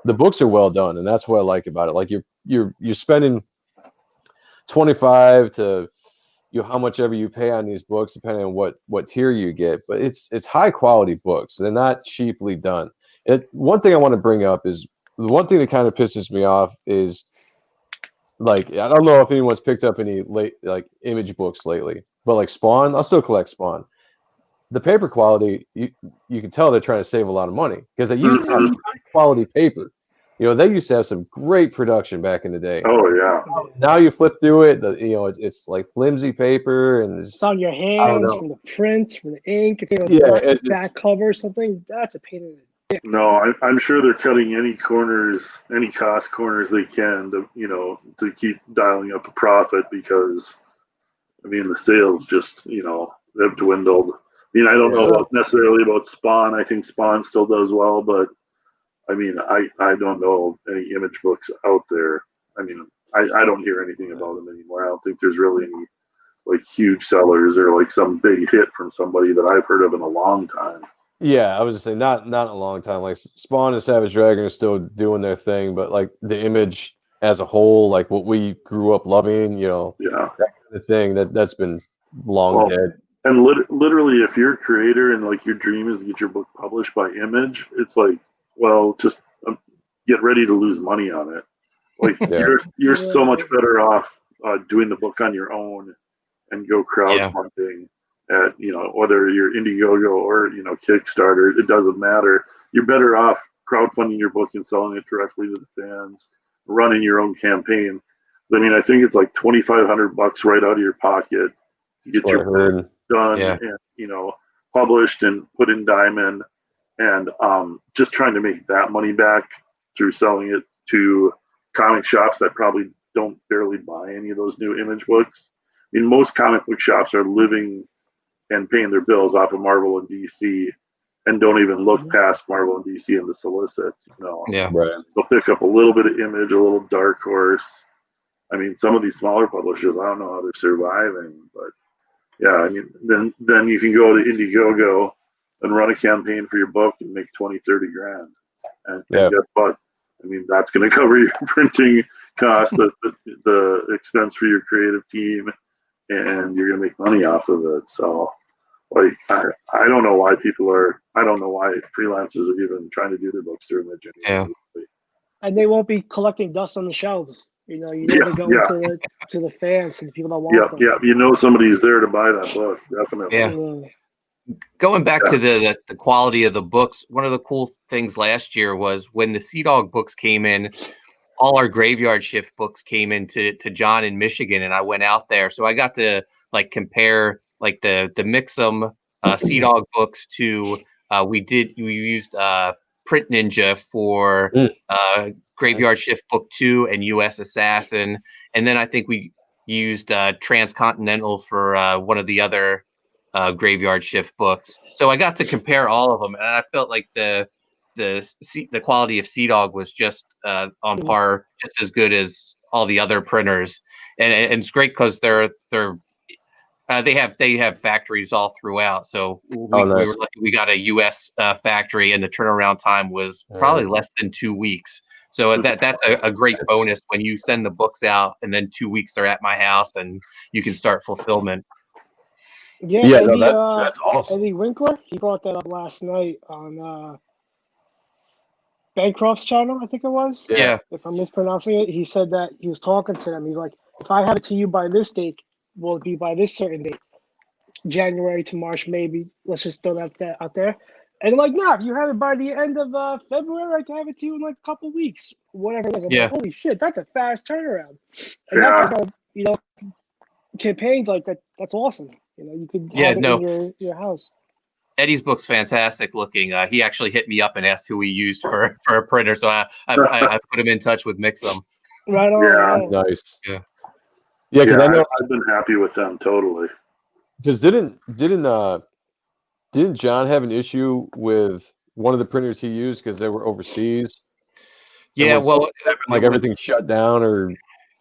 the books are well done, and that's what I like about it. Like you're spending 25 to how much ever you pay on these books, depending on what tier you get. But it's high quality books. They're not cheaply done. One thing I want to bring up is the one thing that kind of pisses me off is, like, I don't know if anyone's picked up any image books lately, but like Spawn, I'll still collect Spawn. The paper quality, you can tell they're trying to save a lot of money because they used to have high quality paper. They used to have some great production back in the day. Oh yeah. Now you flip through it, it's like flimsy paper, and it's on your hands from the print, from the ink. Back cover or something. That's a pain in the dick. No, I'm sure they're cutting any cost corners they can to keep dialing up a profit, because I mean the sales just they've dwindled. I mean, I don't know necessarily about Spawn. I think Spawn still does well, but I mean, I don't know any image books out there. I mean, I don't hear anything about them anymore. I don't think there's really any like huge sellers or like some big hit from somebody that I've heard of in a long time. Yeah, I was just saying not in a long time. Like Spawn and Savage Dragon are still doing their thing, but like the image as a whole, like what we grew up loving, that kind of thing that's been long dead. And literally, if you're a creator and like your dream is to get your book published by Image, it's like, well, just get ready to lose money on it. Like you're so much better off doing the book on your own and go crowdfunding at whether you're Indiegogo or Kickstarter. It doesn't matter. You're better off crowdfunding your book and selling it directly to the fans, running your own campaign. I mean, I think it's like $2,500 right out of your pocket to get your book done and published and put in Diamond, and just trying to make that money back through selling it to comic shops that probably don't barely buy any of those new image books. I mean, most comic book shops are living and paying their bills off of Marvel and DC, and don't even look past Marvel and DC in the solicits. Yeah, right. They'll pick up a little bit of Image, a little Dark Horse. I mean, some of these smaller publishers, I don't know how they're surviving, but yeah, I mean, then you can go to Indiegogo and run a campaign for your book and make 20, 30 grand. And guess what? I mean, that's going to cover your printing cost, the expense for your creative team, and you're going to make money off of it. So, like, I don't know why I don't know why freelancers are even trying to do their books through Image anymore. And they won't be collecting dust on the shelves. You know, you never go to the fans and the people that want them. Yeah. You know somebody's there to buy that book, definitely. Yeah. Going back to the quality of the books, one of the cool things last year was when the Sea Dog books came in, all our Graveyard Shift books came into John in Michigan, and I went out there. So I got to like compare like the Mixum Sea Dog books to we used Print Ninja for Graveyard Shift Book 2 and US Assassin, and then I think we used Transcontinental for one of the other Graveyard Shift books. So I got to compare all of them, and I felt like the quality of Sea Dog was just on par, just as good as all the other printers, and it's great because they have factories all throughout. So we were lucky we got a U.S. Factory, and the turnaround time was probably less than 2 weeks. So that's a great bonus when you send the books out, and then 2 weeks they're at my house, and you can start fulfillment. Yeah, Eddie, that's awesome. Eddie Winkler, he brought that up last night on Bancroft's channel, I think it was. Yeah. If I'm mispronouncing it, he said that he was talking to them. He's like, if I have it to you by this date, will it be by this certain date? January to March, maybe. Let's just throw that out there. And I'm like, nah, if you have it by the end of February, I can have it to you in like a couple weeks, whatever it is. I'm like, holy shit, that's a fast turnaround. And that's campaigns like that. That's awesome. You know, you could have it in your house. Eddie's book's fantastic looking. He actually hit me up and asked who we used for a printer, so I put him in touch with Mixum. Right on. Yeah, nice. Yeah. Yeah, because I know I've been happy with them totally. Because didn't John have an issue with one of the printers he used because they were overseas? Yeah, well, like everything shut down, or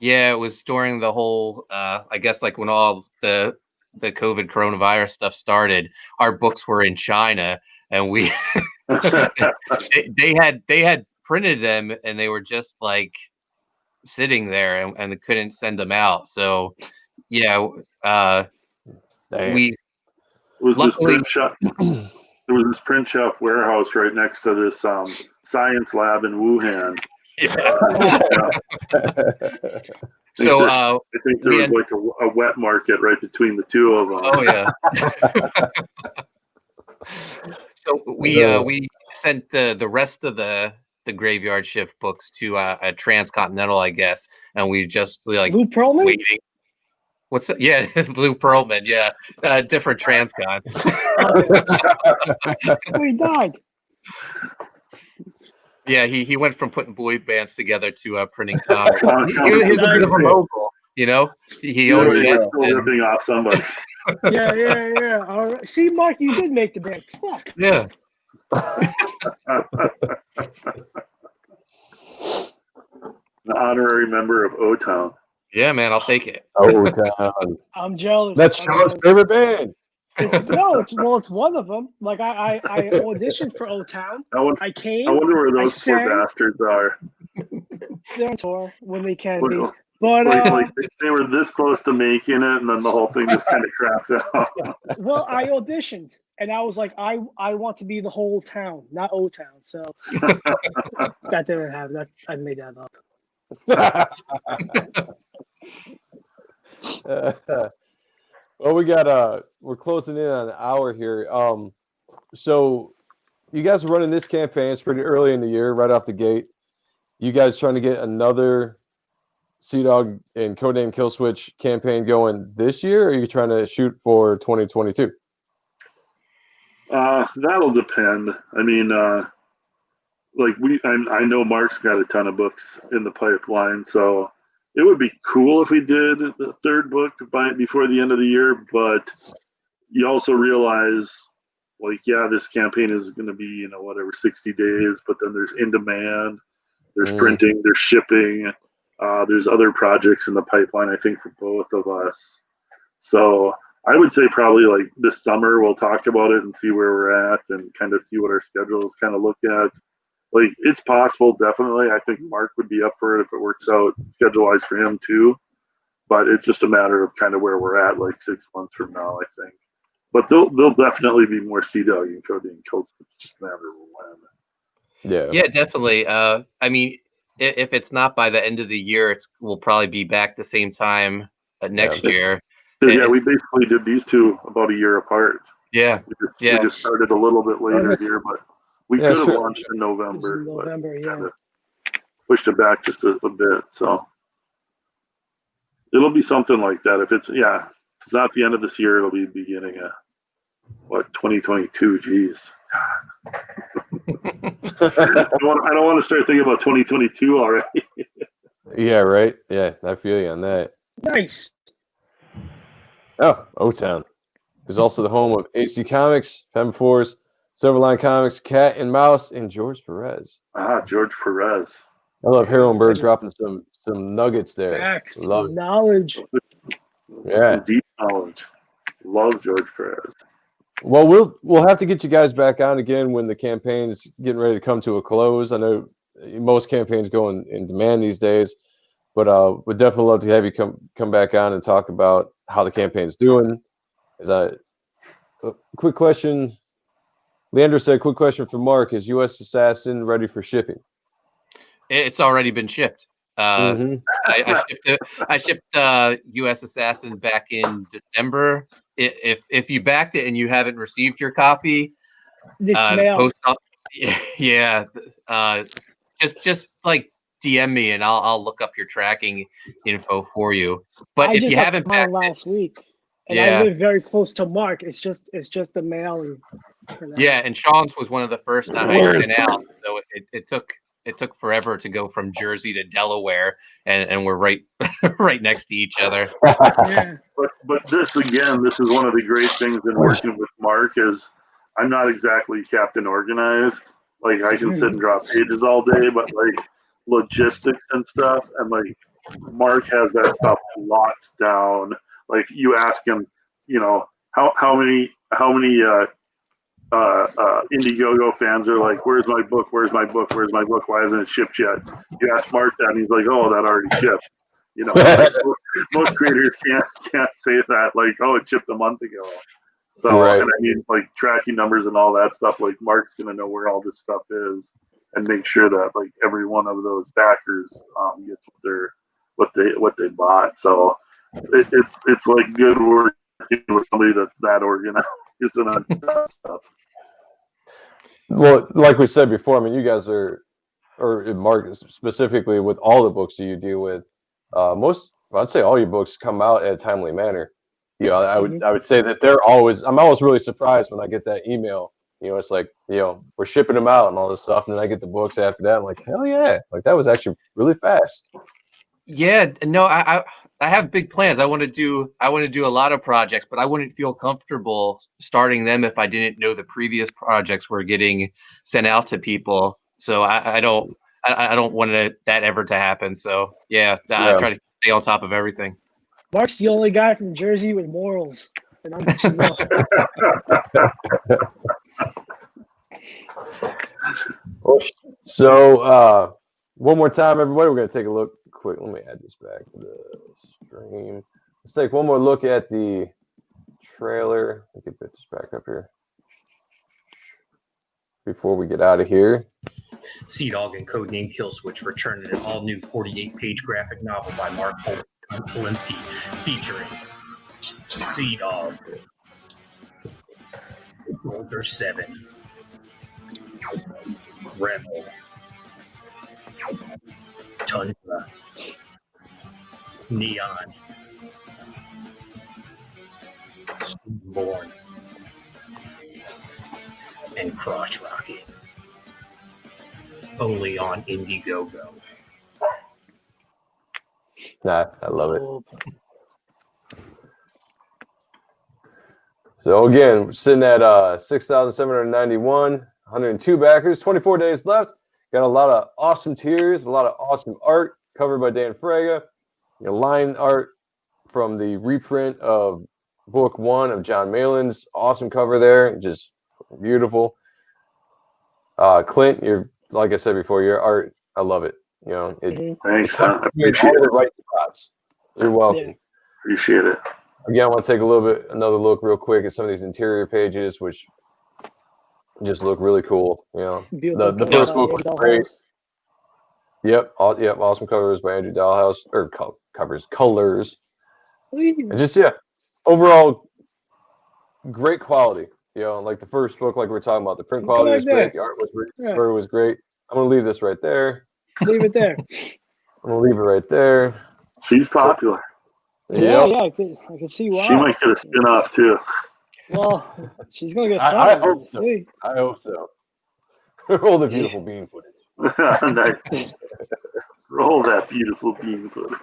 it was during the whole. I guess like when all the COVID coronavirus stuff started, our books were in China, and we they had printed them, and they were just like sitting there, and they couldn't send them out. So we luckily there was this print shop warehouse right next to this science lab in Wuhan. So I think there was like a wet market right between the two of them. Oh yeah. So we sent the rest of the Graveyard Shift books to a Transcontinental, I guess, and we just like Lou Pearlman? waiting. What's that? Yeah, Lou Pearlman. Yeah, different Transcon. He died. Yeah, he went from putting boy bands together to printing comics. He's a bit of a mogul, you know. He owned jets. Ripping off somebody. Yeah. All right. See, Mark, you did make the band. Fuck. Yeah. An honorary member of O-Town. Yeah, man, I'll take it. O-Town. I'm jealous. That's Sean's favorite band. It's one of them. Like I auditioned for O-Town. I came. I wonder where those poor bastards are. They're on tour when they can be. But like they were this close to making it, and then the whole thing just kind of craps out. Well, I auditioned, and I was like, I want to be the whole town, not O-Town. So that didn't happen. That I made that up. Well, we're closing in on an hour here. So you guys are running this campaign. It's pretty early in the year, right off the gate. You guys trying to get another Sea Dog and Codename Kill Switch campaign going this year, or are you trying to shoot for 2022? That'll depend. I mean, I know Mark's got a ton of books in the pipeline, so it would be cool if we did the third book before the end of the year, but you also realize, this campaign is going to be, 60 days, but then there's in demand, there's printing, there's shipping, there's other projects in the pipeline, I think, for both of us. So I would say probably this summer we'll talk about it and see where we're at and kind of see what our schedules kind of look at. It's possible, definitely. I think Mark would be up for it if it works out schedule-wise for him too. But it's just a matter of kind of where we're at 6 months from now, I think. But there'll definitely be more Sea Dog and Codename Kill Switch. It's just a matter of when. Yeah, definitely. I mean, if it's not by the end of the year, we'll probably be back the same time next year. Yeah, we basically did these two about a year apart. Yeah, we just started a little bit later here, but we could have launched in November. Yeah. Pushed it back just a bit, so it'll be something like that. If it's not the end of this year, it'll be beginning of 2022. Jeez. I don't want to start thinking about 2022 already. Yeah, right. Yeah, I feel you on that. Nice. Oh, O-Town is also the home of AC Comics, Fem4s, Silverline Comics, Cat and Mouse, and George Perez. George Perez. I love Harold Bird dropping some nuggets there. Facts, love knowledge. Yeah, some deep knowledge. Love George Perez. Well, we'll have to get you guys back on again when the campaign's getting ready to come to a close. I know most campaigns go in demand these days, but we'd definitely love to have you come back on and talk about how the campaign's doing. Quick question. Leandro said, quick question for Mark. Is U.S. Assassin ready for shipping? It's already been shipped. I shipped U.S. Assassin back in December. If you backed it and you haven't received your copy, just like DM me and I'll look up your tracking info for you. But if you haven't backed last week, and I live very close to Mark, it's just the mailing. Yeah, and Sean's was one of the first that I sent out, so it took forever to go from Jersey to Delaware, and we're right next to each other. Yeah. But this is one of the great things in working with Mark is I'm not exactly Captain Organized. Like I can sit and drop pages all day, but like logistics and stuff, and like Mark has that stuff locked down. Like you ask him, how many Indiegogo fans are like, where's my book? Where's my book? Where's my book? Why hasn't it shipped yet? You ask Mark that, and he's like, oh, that already shipped. Like most creators can't say that, like, oh, it shipped a month ago. So, right. And I mean, like tracking numbers and all that stuff, like Mark's gonna know where all this stuff is and make sure that like every one of those backers gets what they bought. So it's like good working with somebody that's that organized and that stuff. Well, like we said before, I mean, you guys or Mark specifically with all the books that you deal with, I'd say all your books come out in a timely manner. I would say that I'm always really surprised when I get that email. It's like, we're shipping them out and all this stuff, and then I get the books after that. I'm like, hell yeah, like that was actually really fast. Yeah, no, I have big plans. I want to do a lot of projects, but I wouldn't feel comfortable starting them if I didn't know the previous projects were getting sent out to people. So I don't want that ever to happen. So I try to stay on top of everything. Mark's the only guy from Jersey with morals, and I'm let you know. So one more time, everybody, we're going to take a look quick. Let me add this back to the stream. Let's take one more look at the trailer. We can put this back up here before we get out of here. Sea Dog and Codename Killswitch return in an all-new 48-page graphic novel by Mark Poulton and Hilinski, featuring Sea Dog, Older 7, Rebel, Tundra, Neon, Spoonborn, and Crotch Rocket. Only on Indiegogo. Nah, I love it. So again, we're sitting at 6,791, 102 backers, 24 days left. Got a lot of awesome tiers, a lot of awesome art covered by Dan Fraga. Line art from the reprint of book 1 of John Malin's awesome cover there, just beautiful. Clint, like I said before, your art, I love it. Thanks, I appreciate it. Right spots. You're welcome. Yeah. Appreciate it. Again, I want to take another look real quick at some of these interior pages, which just look really cool. The first book was great. Yep. Awesome covers by Andrew Dahlhaus, or colors. And just, overall, great quality. Like the first book, like we were talking about, the print quality was great. The art was great. The cover was great. I'm going to leave this right there. Leave it there. I'm going to leave it right there. She's popular. Yeah, I can see why. She might get a spin-off, too. Well, she's going to get I something. hope so. I hope so. Roll the beautiful bean footage. Nice. Roll that beautiful bean footage.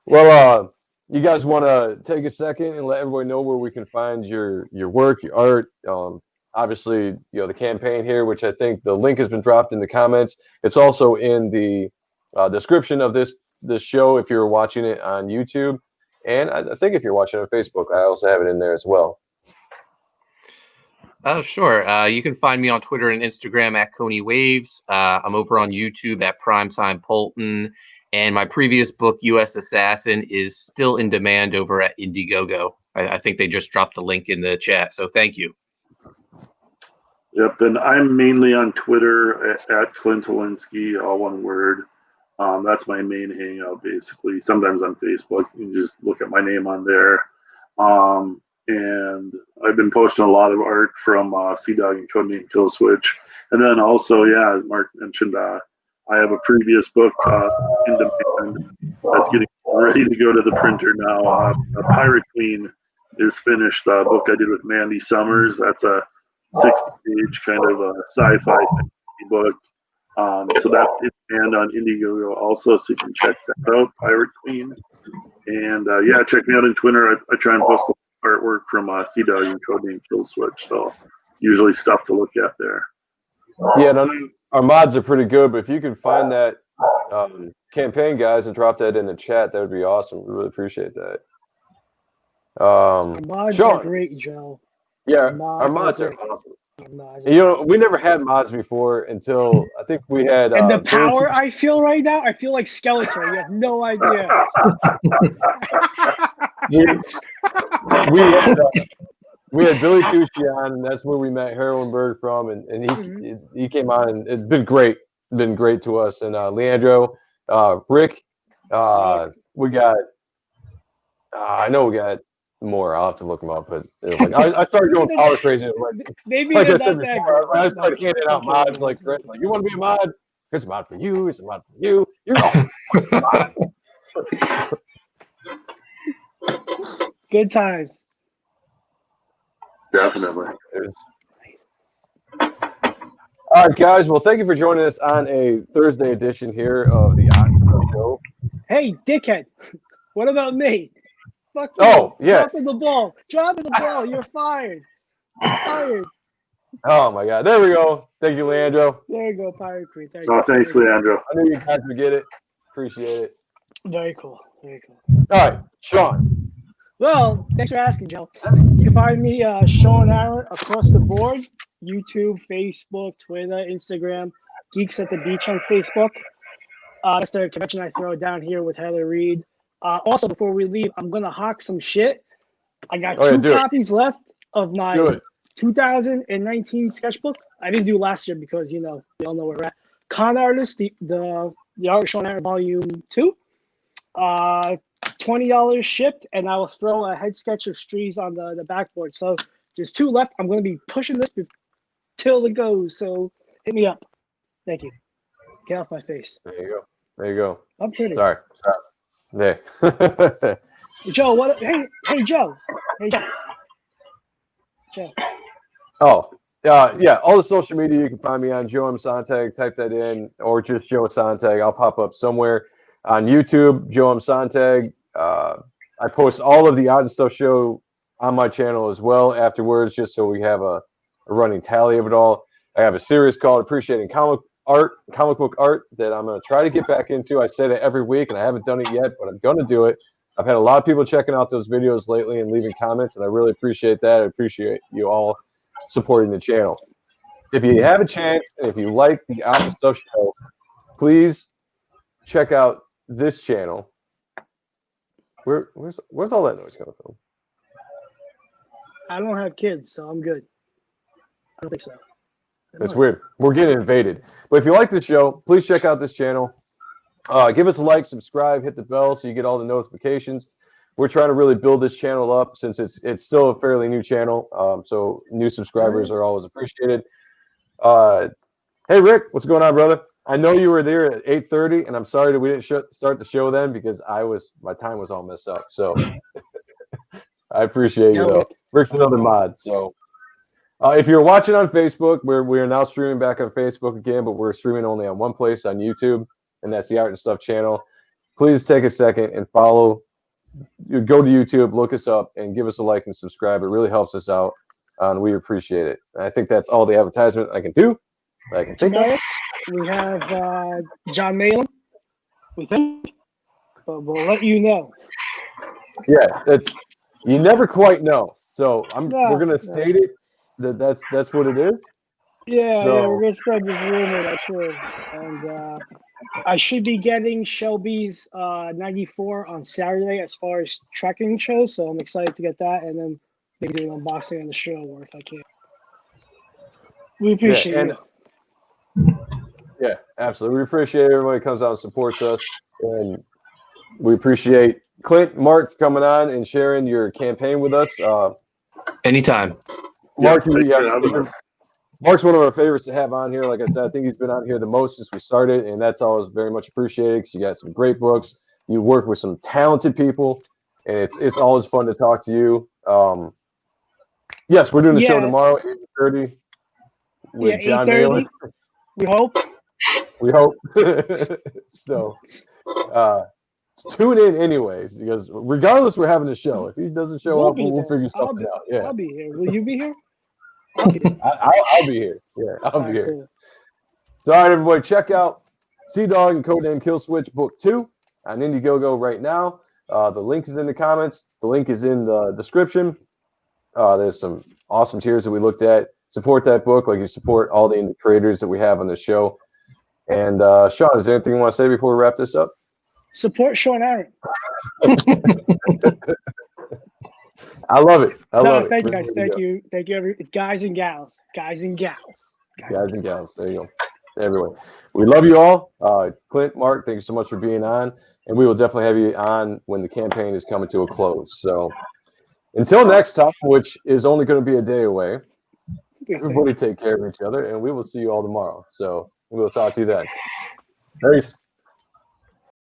Well, you guys want to take a second and let everybody know where we can find your work, your art. Obviously, the campaign here, which I think the link has been dropped in the comments. It's also in the description of this show if you're watching it on YouTube. And I think if you're watching on Facebook, I also have it in there as well. Oh, sure. You can find me on Twitter and Instagram at Coney Waves. I'm over on YouTube at Primetime Poulton. And my previous book, U.S. Assassin, is still in demand over at Indiegogo. I think they just dropped the link in the chat. So thank you. Yep, and I'm mainly on Twitter at Clint Hilinski, all one word. That's my main hangout, basically. Sometimes on Facebook, you can just look at my name on there. And I've been posting a lot of art from Sea-Dog and Codename Kill Switch. And then also, as Mark mentioned, I have a previous book in demand that's getting ready to go to the printer now. Pirate Queen is finished. Book I did with Mandy Summers. That's a 60-page kind of a sci-fi book. So that's in demand on Indiegogo also, so you can check that out, Pirate Queen. And check me out on Twitter. I try and post artwork from Sea-Dog and Codename Kill Switch, so usually stuff to look at there. Yeah, our mods are pretty good, but if you can find that campaign, guys, and drop that in the chat, that would be awesome. We really appreciate that. Mods are great, Joe. Yeah, our mods are awesome. We never had mods before until I think we had. And the power I feel right now, I feel like Skeletor. You have no idea. we had Billy Tucci on, and that's where we met Heroinberg from, and he came on, and it's been great. It's been great to us. And Leandro, Rick, we got. I know we got more. I'll have to look them up, but I started going power crazy. Maybe like I said before, I started handing out mods like you want to be a mod? Here's a mod for you. Here's a mod for you. You're all good times. Definitely. All right, guys. Well, thank you for joining us on a Thursday edition here of the Ahrendt Show. Hey, dickhead. What about me? Fuck you. Oh, yeah. Dropping the ball. You're fired. Oh, my God. There we go. Thank you, Leandro. There you go, Pirate Queen. Thanks, Leandro. I knew you guys would get it. Appreciate it. Very cool. All right, Sean. Well, thanks for asking, Joe. You can find me, Sean Ahrendt, across the board. YouTube, Facebook, Twitter, Instagram. Geeks at the Beach on Facebook. That's the convention I throw down here with Heather Reed. Also, before we leave, I'm going to hawk some shit. I got two copies left of my 2019 sketchbook. I didn't do last year because, we all know where we're at. Con Artist, the Art Sean Ahrendt Volume 2. $20 shipped, and I will throw a head sketch of Strees on the backboard. So there's two left. I'm going to be pushing this till it goes. So hit me up. Thank you. Get off my face. There you go. I'm pretty. Sorry. There. Joe, what? Hey, Joe. Joe. Oh, yeah. All the social media you can find me on Joe M. Sonntag. Type that in, or just Joe Sonntag. I'll pop up somewhere on YouTube. Joe M. Sonntag. I post all of the Odd and Stuff show on my channel as well afterwards, just so we have a running tally of it all. I have a series called Appreciating Comic Book Art that I'm going to try to get back into. I say that every week, and I haven't done it yet, but I'm going to do it. I've had a lot of people checking out those videos lately and leaving comments, and I really appreciate that. I appreciate you all supporting the channel. If you have a chance, and if you like the Odd and Stuff show, please check out this channel. Where's all that noise coming from? I don't have kids, so I'm good. I don't think so. It's weird. We're getting invaded. But if you like the show, please check out this channel. Give us a like, subscribe, hit the bell so you get all the notifications. We're trying to really build this channel up since it's still a fairly new channel. So new subscribers are always appreciated. Hey, Rick, what's going on, brother? I know you were there at 8:30, and I'm sorry that we didn't start the show then because my time was all messed up. So I appreciate you, though. Rick's another mod. So if you're watching on Facebook, we are now streaming back on Facebook again, but we're streaming only on one place on YouTube, and that's the Art and Stuff channel. Please take a second and follow. You go to YouTube, look us up, and give us a like and subscribe. It really helps us out, and we appreciate it. And I think that's all the advertisement I can do. I can think of. We have John Malin, we think, but we'll let you know. Yeah, you never quite know. So we're gonna state it that's what it is. Yeah, we're gonna spread this rumor. That's true. And I should be getting Shelby's 94 on Saturday as far as tracking shows. So I'm excited to get that, and then maybe do an unboxing on the show, or if I can. We appreciate you. Yeah, absolutely. We appreciate everybody who comes out and supports us, and we appreciate Clint, Mark coming on and sharing your campaign with us. Anytime. Mark, Mark's one of our favorites to have on here. Like I said, I think he's been on here the most since we started, and that's always very much appreciated because you got some great books. You work with some talented people, and it's always fun to talk to you. Yes, we're doing the show tomorrow, 8:30, with John Malin. We hope. We hope. So tune in anyways, because regardless, we're having a show. If he doesn't show up, we'll figure something out. Yeah, I'll be here. Will you be here? I'll be here. Yeah, I'll be here. Cool. So, all right, everybody, check out Sea Dog and Codename Kill Switch Book 2 on Indiegogo right now. The link is in the comments. The link is in the description. There's some awesome tiers that we looked at. Support that book like you support all the indie creators that we have on the show. And Sean, is there anything you want to say before we wrap this up? Support Sean Ahrendt. I love it. I love it. Thank you, guys. Thank you, guys and gals. Guys and gals. There you go. Everyone. We love you all. Clint, Mark, thank you so much for being on. And we will definitely have you on when the campaign is coming to a close. So until next time, which is only going to be a day away, everybody take care of each other, and we will see you all tomorrow. So we will talk to you then. Peace.